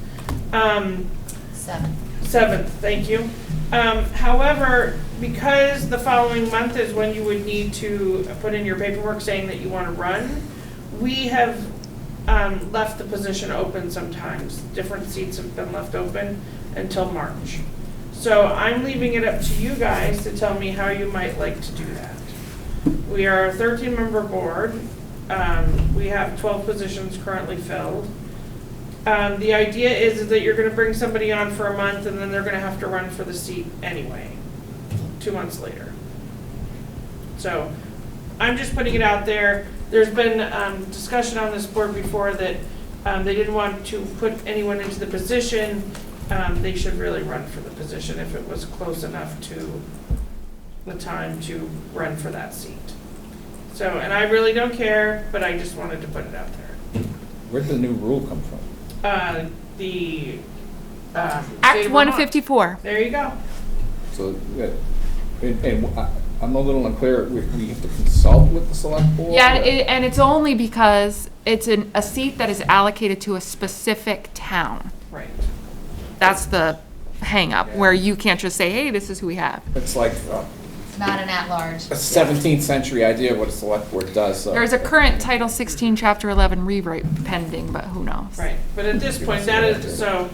7th, thank you. However, because the following month is when you would need to put in your paperwork saying that you want to run, we have left the position open sometimes. Different seats have been left open until March. So I'm leaving it up to you guys to tell me how you might like to do that. We are a 13-member board. We have 12 positions currently filled. The idea is that you're going to bring somebody on for a month and then they're going to have to run for the seat anyway, 2 months later. So I'm just putting it out there. There's been discussion on this board before that they didn't want to put anyone into the position. They should really run for the position if it was close enough to the time to run for that seat. So, and I really don't care, but I just wanted to put it out there. Where did the new rule come from? The Act 154. There you go. So, I'm a little unclear, we have to consult with the select board? Yeah, and it's only because it's a seat that is allocated to a specific town. Right. That's the hang-up, where you can't just say, hey, this is who we have. It's like It's not an at-large. a 17th century idea of what a select board does, so. There's a current Title 16, Chapter 11 rewrite pending, but who knows? Right, but at this point, that is, so,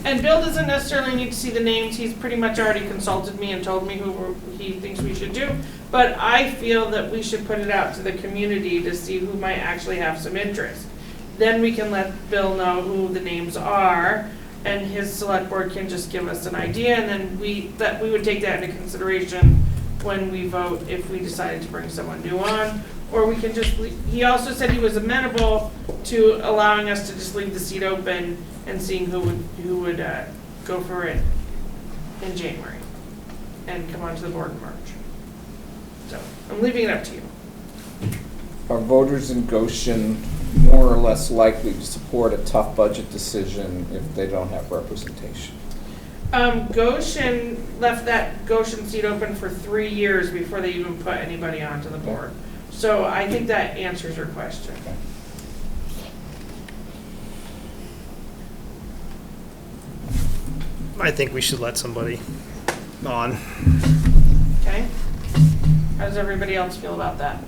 and Bill doesn't necessarily need to see the names, he's pretty much already consulted me and told me who he thinks we should do, but I feel that we should put it out to the community to see who might actually have some interest. Then we can let Bill know who the names are, and his select board can just give us an idea, and then we would take that into consideration when we vote if we decided to bring someone new on, or we can just, he also said he was amenable to allowing us to just leave the seat open and seeing who would go for it in January and come onto the board in March. So I'm leaving it up to you. Are voters in Goshen more or less likely to support a tough budget decision if they don't have representation? Goshen left that Goshen seat open for 3 years before they even put anybody onto the board. So I think that answers your question. Okay. I think we should let somebody on. Okay? How does everybody else feel about that?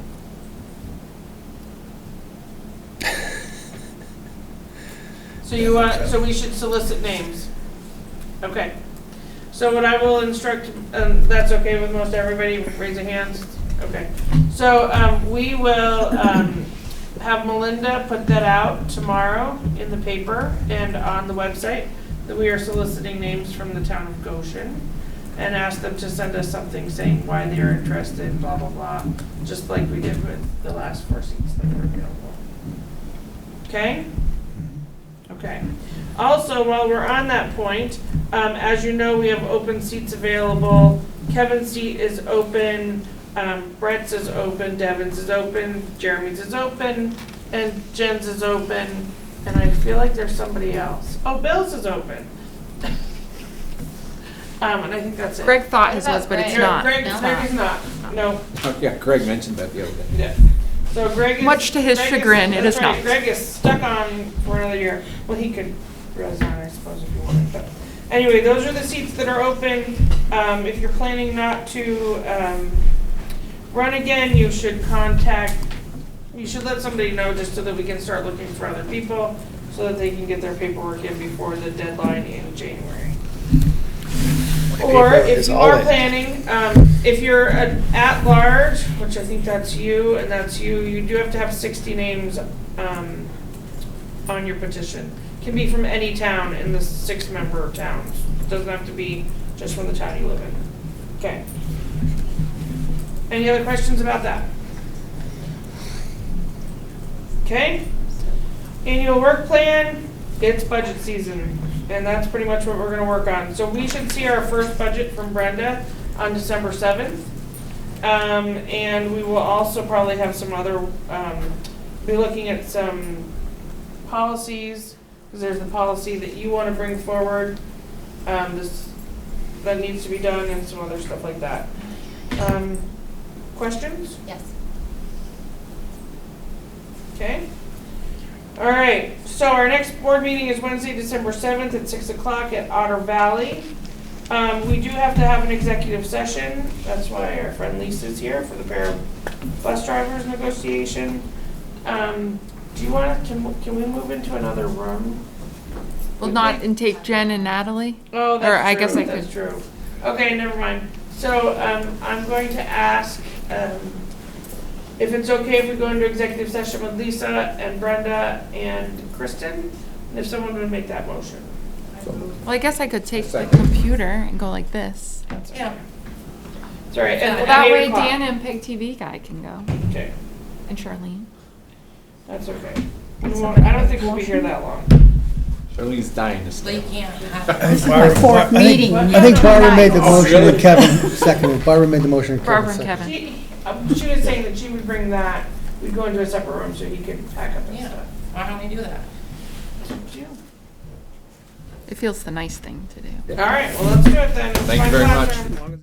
So we should solicit names. Okay. So what I will instruct, that's okay with most everybody, raise your hands. Okay. So we will have Melinda put that out tomorrow in the paper and on the website that we are soliciting names from the town of Goshen and ask them to send us something saying why they are interested, blah, blah, blah, just like we did with the last 4 seats that were available. Okay? Okay. Also, while we're on that point, as you know, we have open seats available. Kevin's seat is open, Brett's is open, Devin's is open, Jeremy's is open, and Jen's is open, and I feel like there's somebody else. Oh, Bill's is open. And I think that's it. Greg thought his was, but it's not. Greg is not. No. Oh, yeah, Greg mentioned that the other day. Yeah. So Greg is. Much to his Greg chagrin, it is that's right, not. Greg is stuck on for another year. Well, he could resign, I suppose, if he wanted, but anyway, those are the seats that are open. If you're planning not to run again, you should let somebody know just so that we can start looking for other people. so that they can get their paperwork in before the deadline in January. My Or paperwork if is you all are in. planning, if you're an at-large, which I think that's you, and that's you, you do have to have 60 names on your petition. Can be from any town in the 6-member towns. Doesn't have to be just from the town you live in. Okay. Any other questions about that? Okay. Annual work plan, it's budget season, and that's pretty much what we're gonna work on. So we should see our first budget from Brenda on December 7th. And we will also probably have some other, be looking at some policies, because there's the policy that you wanna bring forward, that needs to be done, and some other stuff like that. Questions? Yes. Okay. All right, so our next board meeting is Wednesday, December 7th at 6 o'clock at Otter Valley. We do have to have an executive session. That's why our friend Lisa's here for the pair of bus drivers negotiation. Do you want, can we move into another room? Well, not, and take Jen and Natalie? Oh, Or that's I true, guess I that's could. true. Okay, never mind. So, I'm going to ask, if it's okay if we go into executive session with Lisa and Brenda and Kristen, and if someone would make that motion. Well, I guess I could take the Second. computer and go like this. That's okay. Sorry, and Well, that at 8 way o'clock. Dan and Peg TV guy can go, Okay, and Charlene. that's okay. We won't- I don't think we'll be here that long. Charlene's dying to stay. Fourth meeting. I think Barbara made the motion and Kevin seconded. Barbara made the motion and Kevin Barbara and seconded. Kevin. She was saying that she would bring that, we'd go into a separate room so he could pack up and stuff. Why don't we do that? It feels the nice thing to do. All right, well, let's do it then. Thank you Find very classroom. much.